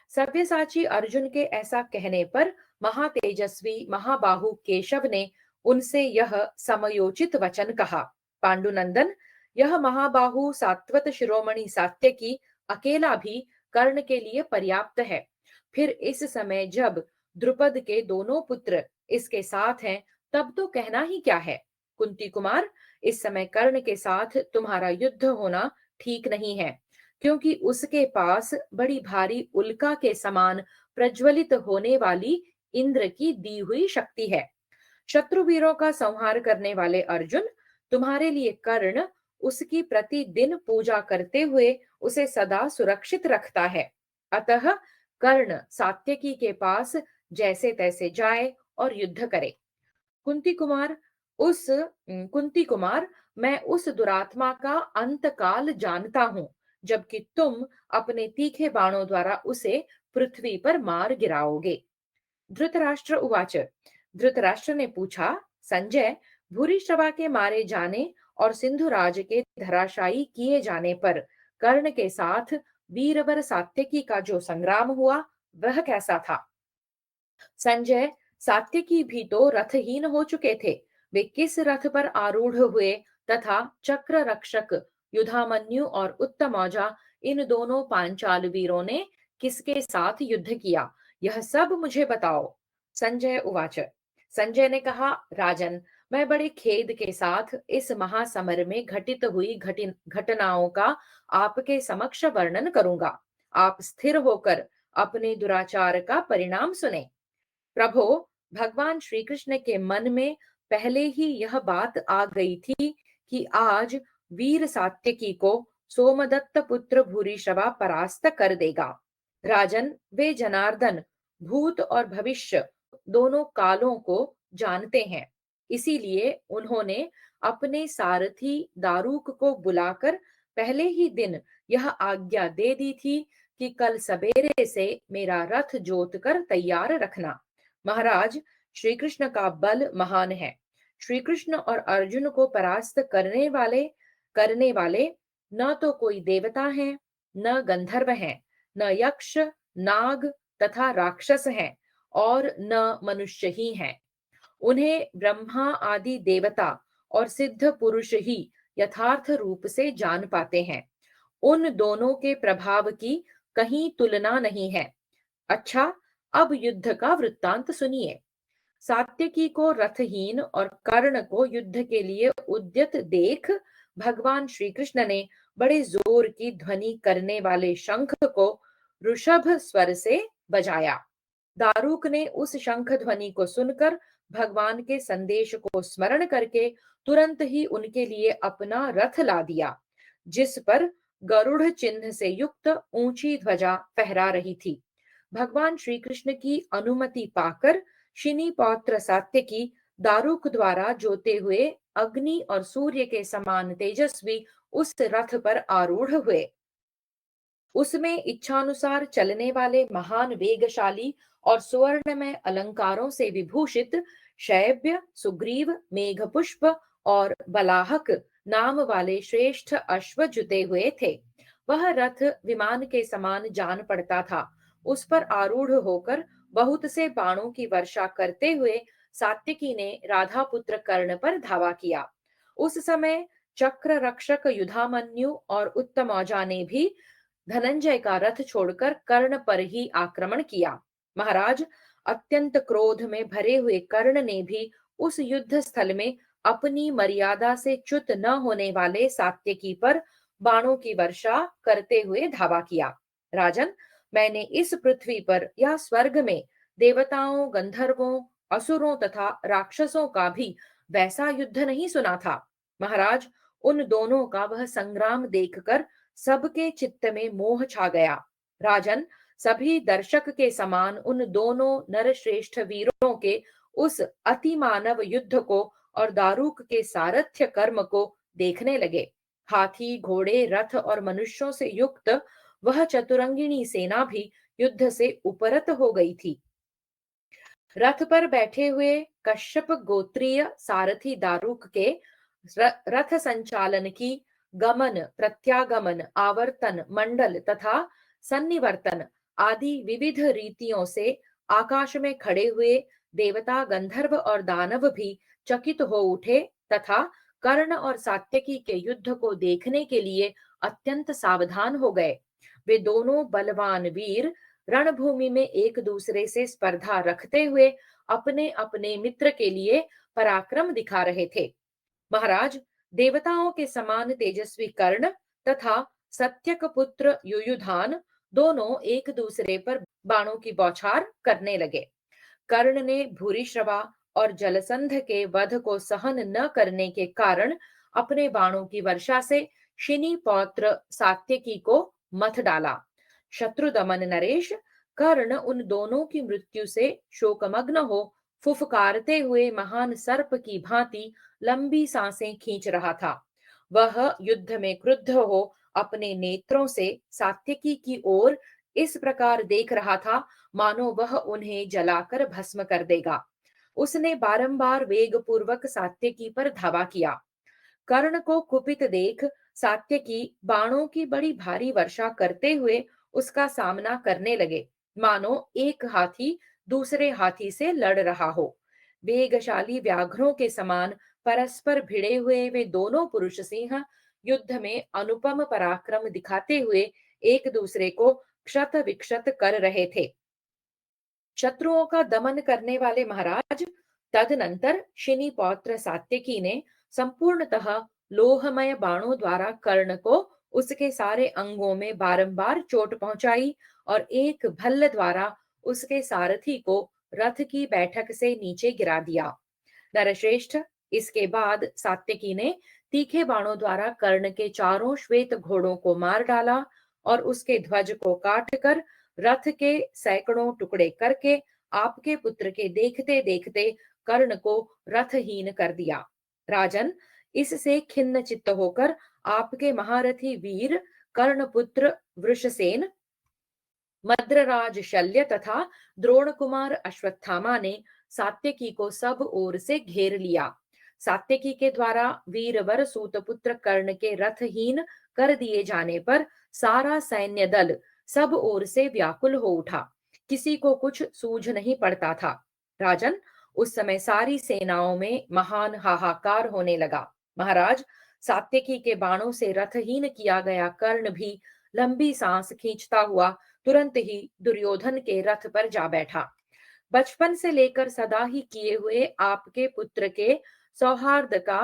सव्यसाची अर्जुन के ऐसा कहने पर महातेजस्वी महाबाहु केशव ने उनसे यह समयोचित वचन कहा, पांडुनंदन, यह महाबाहु सात्वत शिरोमणि सात्यकी अकेला भी कर्ण के लिए पर्याप्त है। फिर इस समय जब द्रुपद के दोनों पुत्र इसके साथ हैं, तब तो कहना ही क्या है। कुंती कुमार, इस समय कर्ण के साथ तुम्हारा युद्ध होना ठीक नहीं है, क्योंकि उसके पास बड़ी भारी उल्का के समान प्रज्वलित होने वाली इंद्र की दी हुई शक्ति है। शत्रु वीरों का संहार करने वाले अर्जुन, तुम्हारे लिए कर्ण उसकी प्रतिदिन पूजा करते हुए उसे सदा सुरक्षित रखता है। अतः कर्ण सात्यकी के पास जैसे तैसे जाए और युद्ध करे। कुंती कुमार कुंती कुमार, मैं उस दुरात्मा का अंतकाल जानता हूं, जबकि तुम अपने तीखे बाणों द्वारा उसे पृथ्वी पर मार गिराओगे। धृतराष्ट्र उवाच, धृतराष्ट्र ने पूछा, संजय, भूरिश्रवा के मारे जाने और सिंधुराज के धराशायी किए जाने पर कर्ण के साथ वीरवर सात्यकी का जो संग्राम हुआ, वह कैसा था। संजय, सात्यकी भी तो रथहीन हो चुके थे। वे किस रथ पर आरूढ़ हुए तथा चक्र रक्षक युधामन्यु और उत्तमौजा इन दोनों पांचाल वीरों ने किसके साथ युद्ध किया, यह सब मुझे बताओ। संजय उवाच। संजय ने कहा, राजन, मैं बड़े खेद के साथ इस महासमर में घटित हुई घटनाओं का आपके समक्ष वर्णन करूंगा। आप स्थिर होकर अपने दुराचार का परिणाम सुने। प्रभो, भगवान श्री कृष्ण के मन में पहले ही यह बात आ गई थी कि आज वीर सात्यकी को सोमदत्त पुत्र भूरिश्रवा परास्त कर देगा। राजन, वे जनार्दन भूत और भविष्य दोनों कालों को जानते हैं, इसीलिए उन्होंने अपने सारथी दारूक को बुलाकर पहले ही दिन यह आज्ञा दे दी थी कि कल सवेरे से मेरा रथ जोत कर तैयार रखना। महाराज, श्री कृष्ण का बल महान है। श्री कृष्ण और अर्जुन को परास्त करने वाले न तो कोई देवता हैं, न गंधर्व हैं, न यक्ष, नाग तथा राक्षस हैं, और न मनुष्य ही हैं। उन्हें ब्रह्मा आदि देवता और सिद्ध पुरुष ही यथार्थ रूप से जान पाते हैं। उन दोनों के प्रभाव की कहीं तुलना नहीं है। अच्छा, अब युद्ध का वृत्तांत सुनिए। सात्यकी को रथहीन और कर्ण को युद्ध के लिए उद्यत देख भगवान श्री कृष्ण ने बड़े जोर की ध्वनि करने वाले शंख को ऋषभ स्वर से बजाया। दारूक ने उस शंख ध्वनि को सुनकर भगवान के संदेश को स्मरण करके तुरंत ही उनके लिए अपना रथ ला दिया, जिस पर गरुड़ चिन्ह से युक्त ऊंची ध्वजा फहरा रही थी। भगवान श्री कृष्ण की अनुमति पाकर शिनी पौत्र सात्यकी दारुक द्वारा जोते हुए अग्नि और सूर्य के समान तेजस्वी उस रथ पर आरूढ़ हुए। उसमें इच्छानुसार चलने वाले महान वेगशाली और सुवर्णमय अलंकारों से विभूषित शैब्य, सुग्रीव, मेघपुष्प और बलाहक नाम वाले श्रेष्ठ अश्व जुते हुए थे। वह रथ विमान के समान जान पड़ता था। उस पर आरूढ़ होकर बहुत से बाणों की वर्षा करते हुए सात्यकी ने राधा पुत्र कर्ण पर धावा किया। उस समय चक्र रक्षक युधामन्यु और उत्तमौजा ने भी धनंजय का रथ छोड़कर कर्ण पर ही आक्रमण किया। महाराज, अत्यंत क्रोध में भरे हुए कर्ण ने भी उस युद्ध स्थल में अपनी मर्यादा से च्युत न होने वाले सात्यकी पर बाणों की वर्षा करते हुए धावा किया। राजन, मैंने इस पृथ्वी पर या स्वर्ग में देवताओं, गंधर्वों, असुरों तथा राक्षसों का भी वैसा युद्ध नहीं सुना था। महाराज, उन दोनों का वह संग्राम देखकर सबके चित्त में मोह छा गया। राजन, सभी दर्शक के समान उन दोनों नरश्रेष्ठ वीरों के उस अति मानव युद्ध को और दारूक के सारथ्य कर्म को देखने लगे। हाथी, घोड़े, रथ और मनुष्यों से युक्त वह चतुरंगिणी सेना भी युद्ध से उपरत हो गई थी। रथ पर बैठे हुए कश्यप गोत्रीय सारथी दारूक के रथ संचालन की गमन, प्रत्यागमन, आवर्तन, मंडल तथा सन्निवर्तन आदि विविध रीतियों से आकाश में खड़े हुए देवता, गंधर्व और दानव भी चकित हो उठे तथा कर्ण और सात्यकी के युद्ध को देखने के लिए अत्यंत सावधान हो गए। वे दोनों बलवान वीर रणभूमि में एक दूसरे से स्पर्धा रखते हुए अपने अपने मित्र के लिए पराक्रम दिखा रहे थे। महाराज, देवताओं के समान तेजस्वी कर्ण तथा सत्यक पुत्र युयुधान दोनों एक दूसरे पर बाणों की बौछार करने लगे। कर्ण ने भूरिश्रवा और जलसंध के वध को सहन न करने के कारण अपने बाणों की वर्षा से शिनी पौत्र सात्यकी को मथ डाला। शत्रु दमन नरेश, कर्ण उन दोनों की मृत्यु से शोकमग्न हो फुफकारते हुए महान सर्प की भांति लंबी सांसें खींच रहा था। वह युद्ध में क्रुद्ध हो अपने नेत्रों से सात्यकी की ओर इस प्रकार देख रहा था मानो वह उन्हें जलाकर भस्म कर देगा। उसने बारंबार वेग पूर्वक सात्यकी पर धावा किया। कर्ण को कुपित देख सात्यकी बाणों की बड़ी भारी वर्षा करते हुए उसका सामना करने लगे, मानो एक हाथी दूसरे हाथी से लड़ रहा हो। वेगशाली व्याघ्रों के समान परस्पर भिड़े हुए वे दोनों पुरुष सिंह युद्ध में अनुपम पराक्रम दिखाते हुए एक दूसरे को क्षत विक्षत कर रहे थे। शत्रुओं का दमन करने वाले महाराज तदनंतर शिनी पौत्र सात्यकी ने संपूर्णतः लोहमय बाणों द्वारा कर्ण को उसके सारे अंगों में बारंबार चोट पहुंचाई और एक भल्ल द्वारा उसके सारथी को रथ की बैठक से नीचे गिरा दिया। नरश्रेष्ठ, इसके बाद सात्यकी ने तीखे बाणों द्वारा कर्ण के चारों श्वेत घोड़ों को मार डाला और उसके ध्वज को काट कर रथ के सैकड़ों टुकड़े करके आपके पुत्र के देखते देखते कर्ण को रथहीन कर दिया। राजन, इससे खिन्न चित्त होकर आपके महारथी वीर कर्णपुत्र वृषसेन, मद्रराज शल्य तथा द्रोण कुमार अश्वत्थामा ने सात्यकी को सब ओर से घेर लिया। सात्यकी के द्वारा वीरवर सूतपुत्र कर्ण के रथहीन कर दिए जाने पर सारा सैन्य दल सब ओर से व्याकुल हो उठा। किसी को कुछ सूझ नहीं पड़ता था। राजन, उस समय सारी सेनाओं में महान हाहाकार होने लगा। महाराज, सात्यकी के बाणों से रथहीन किया गया कर्ण भी लंबी सांस खींचता हुआ तुरंत ही दुर्योधन के रथ पर जा बैठा। बचपन से लेकर सदा ही किए हुए आपके पुत्र के सौहार्द का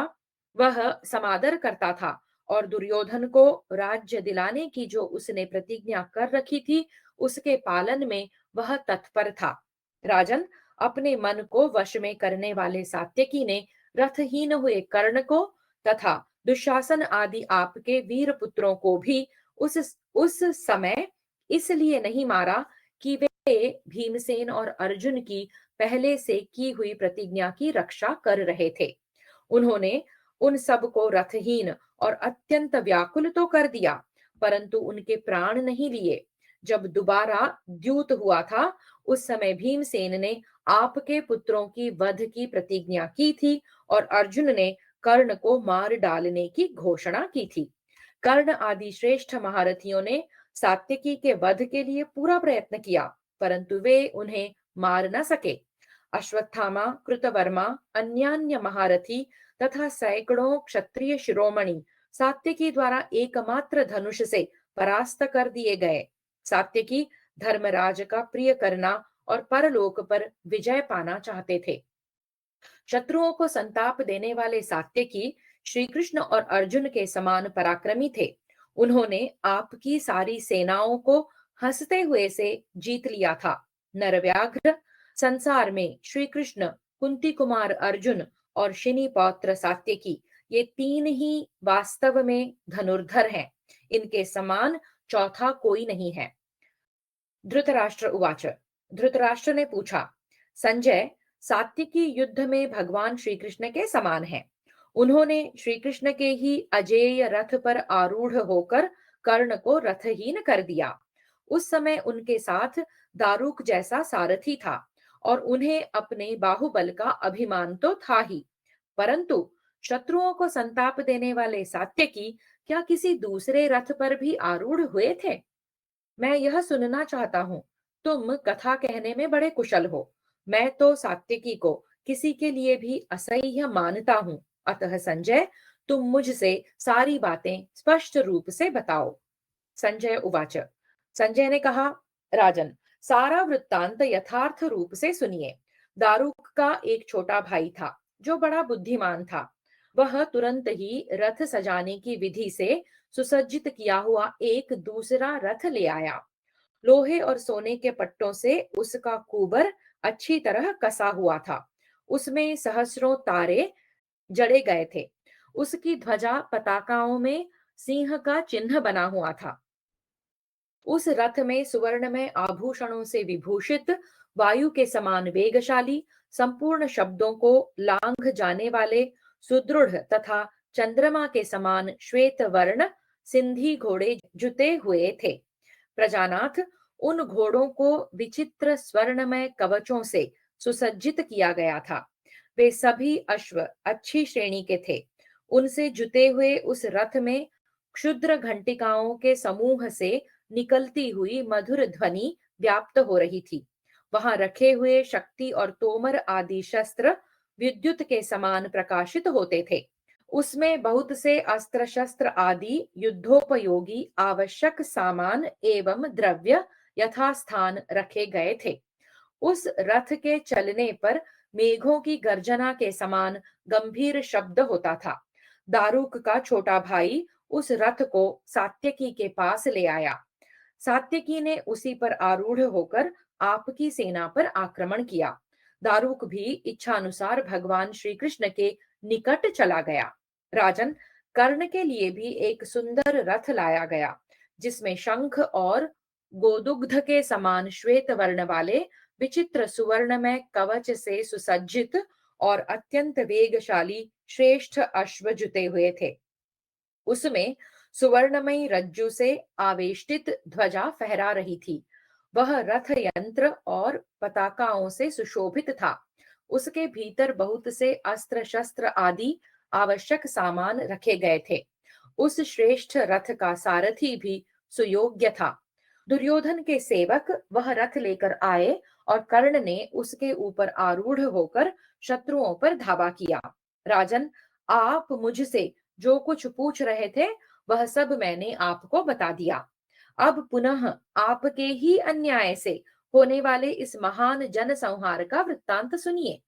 वह समादर करता था और दुर्योधन को राज्य दिलाने की जो उसने प्रतिज्ञा कर रखी थी उसके पालन में वह तत्पर था। राजन, अपने मन को वश में करने वाले सात्यकी ने रथहीन हुए कर्ण को तथा दुशासन आदि आपके वीर पुत्रों को भी उस समय इसलिए नहीं मारा कि वे भीमसेन और अर्जुन की पहले से की हुई प्रतिज्ञा की रक्षा कर रहे थे। उन्होंने उन सब को रथहीन और अत्यंत व्याकुल तो कर दिया, परंतु उनके प्राण नहीं लिए। जब दोबारा द्यूत हुआ था उस समय भीमसेन ने आपके पुत्रों की वध की प्रतिज्ञा की थी और अर्जुन ने कर्ण को मार डालने की घोषणा की थी। कर्ण आदि श्रेष्ठ महारथियों ने सात्यकी के वध के लिए पूरा प्रयत्न किया, परंतु वे उन्हें मार न सके। अश्वत्थामा, कृतवर्मा, अन्यान्य महारथी तथा सैकड़ों क्षत्रिय शिरोमणि सात्यकी द्वारा एकमात्र धनुष से परास्त कर दिए गए। सात्यकी धर्मराज का प्रिय करना और परलोक पर विजय पाना चाहते थे। शत्रुओं को संताप देने वाले सात्यकी श्री कृष्ण और अर्जुन के समान पराक्रमी थे। उन्होंने आपकी सारी सेनाओं को हंसते हुए से जीत लिया था। नरव्याघ्र, संसार में श्री कृष्ण, कुंती कुमार अर्जुन और शिनी पौत्र सात्यकी, ये तीन ही वास्तव में धनुर्धर हैं। इनके समान चौथा कोई नहीं है। धृतराष्ट्र उवाच। धृतराष्ट्र ने पूछा, संजय, सात्यकी युद्ध में भगवान श्री कृष्ण के समान है। उन्होंने श्री कृष्ण के ही अजेय रथ पर आरूढ़ होकर कर्ण को रथहीन कर दिया। उस समय उनके साथ दारुक जैसा सारथी था और उन्हें अपने बाहुबल का अभिमान तो था ही, परंतु शत्रुओं को संताप देने वाले सात्यकी क्या किसी दूसरे रथ पर भी आरूढ़ हुए थे? मैं यह सुनना चाहता हूँ। तुम कथा कहने में बड़े कुशल हो। मैं तो सात्विकी को किसी के लिए भी असह्य मानता हूँ। अतः संजय, तुम मुझसे सारी बातें स्पष्ट रूप से बताओ। संजय उवाच। संजय ने कहा, राजन, सारा वृत्तांत यथार्थ रूप से सुनिए। दारुक का एक छोटा भाई था जो बड़ा बुद्धिमान था। वह तुरंत ही रथ सजाने की विधि से सुसज्जित किया हुआ एक दूसरा रथ ले आया। लोहे और सोने के पट्टों से उसका कुबर अच्छी तरह कसा हुआ था। उसमें सहस्रों तारे जड़े गए थे। उसकी ध्वजा पताकाओं में सिंह का चिन्ह बना हुआ था। उस रथ में सुवर्ण में आभूषणों से विभूषित, वायु के समान वेगशाली, संपूर्ण शब्दों को लांघ जाने वाले, सुदृढ़ तथा चंद्रमा के समान श्वेत वर्ण सिंधी घोड़े जुते हुए थे। प्रजानाथ, उन घोड़ों को विचित्र स्वर्णमय कवचों से सुसज्जित किया गया था। वे सभी अश्व अच्छी श्रेणी के थे। उनसे जुते हुए उस रथ में क्षुद्र घंटिकाओं के समूह से निकलती हुई मधुर ध्वनि व्याप्त हो रही थी। वहां रखे हुए शक्ति और तोमर आदि शस्त्र विद्युत के समान प्रकाशित होते थे। उसमें बहुत से अस्त्र शस्त्र आदि युद्धोपयोगी आवश्यक सामान एवं द्रव्य यथास्थान रखे गए थे। उस रथ के चलने पर मेघों की गर्जना के समान गंभीर शब्द होता था। दारूक का छोटा भाई उस रथ को सात्यकी के पास ले आया। सात्यकी ने उसी पर आरूढ़ होकर आपकी सेना पर आक्रमण किया। दारूक भी इच्छानुसार भगवान श्री कृष्ण के निकट चला गया। राजन, कर्ण के लिए भी एक सुंदर रथ लाया गया, जिसमें शंख और गोदुग्ध के समान श्वेत वर्ण वाले विचित्र सुवर्णमय कवच से सुसज्जित और अत्यंत वेगशाली श्रेष्ठ अश्व जुते हुए थे। उसमें सुवर्णमयी रज्जु से आवेष्टित ध्वजा फहरा रही थी। वह रथ यंत्र और पताकाओं से सुशोभित था। उसके भीतर बहुत से अस्त्र शस्त्र आदि आवश्यक सामान रखे गए थे। उस श्रेष्ठ रथ का सारथी भी सुयोग्य था। दुर्योधन के सेवक वह रथ लेकर आए और कर्ण ने उसके ऊपर आरूढ़ होकर शत्रुओं पर धावा किया। राजन, आप मुझसे जो कुछ पूछ रहे थे वह सब मैंने आपको बता दिया। अब पुनः आपके ही अन्याय से होने वाले इस महान जन संहार का वृत्तांत सुनिए।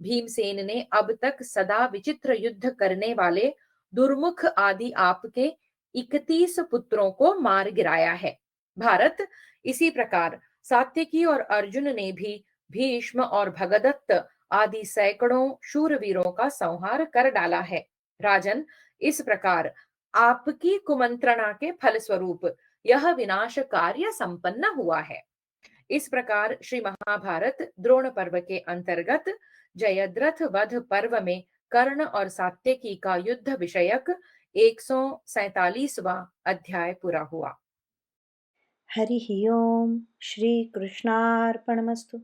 भीमसेन ने अब तक सदा विचित्र युद्ध करने वाले दुर्मुख आदि आपके 31 पुत्रों को मार गिराया है। भारत, इसी प्रकार सात्यकी और अर्जुन ने भी भीष्म और भगदत्त आदि सैकड़ों शूरवीरों का संहार कर डाला है। राजन, इस प्रकार आपकी कुमंत्रणा के फलस्वरूप यह विनाश कार्य संपन्न हुआ है। इस प्रकार श्री महाभारत द्रोण पर्व के अंतर्गत जयद्रथ वध पर्व में कर्ण और सात्यकी का युद्ध विषयक 147वां अध्याय पूरा हुआ। हरिः ओम् श्रीकृष्णार्पणमस्तु।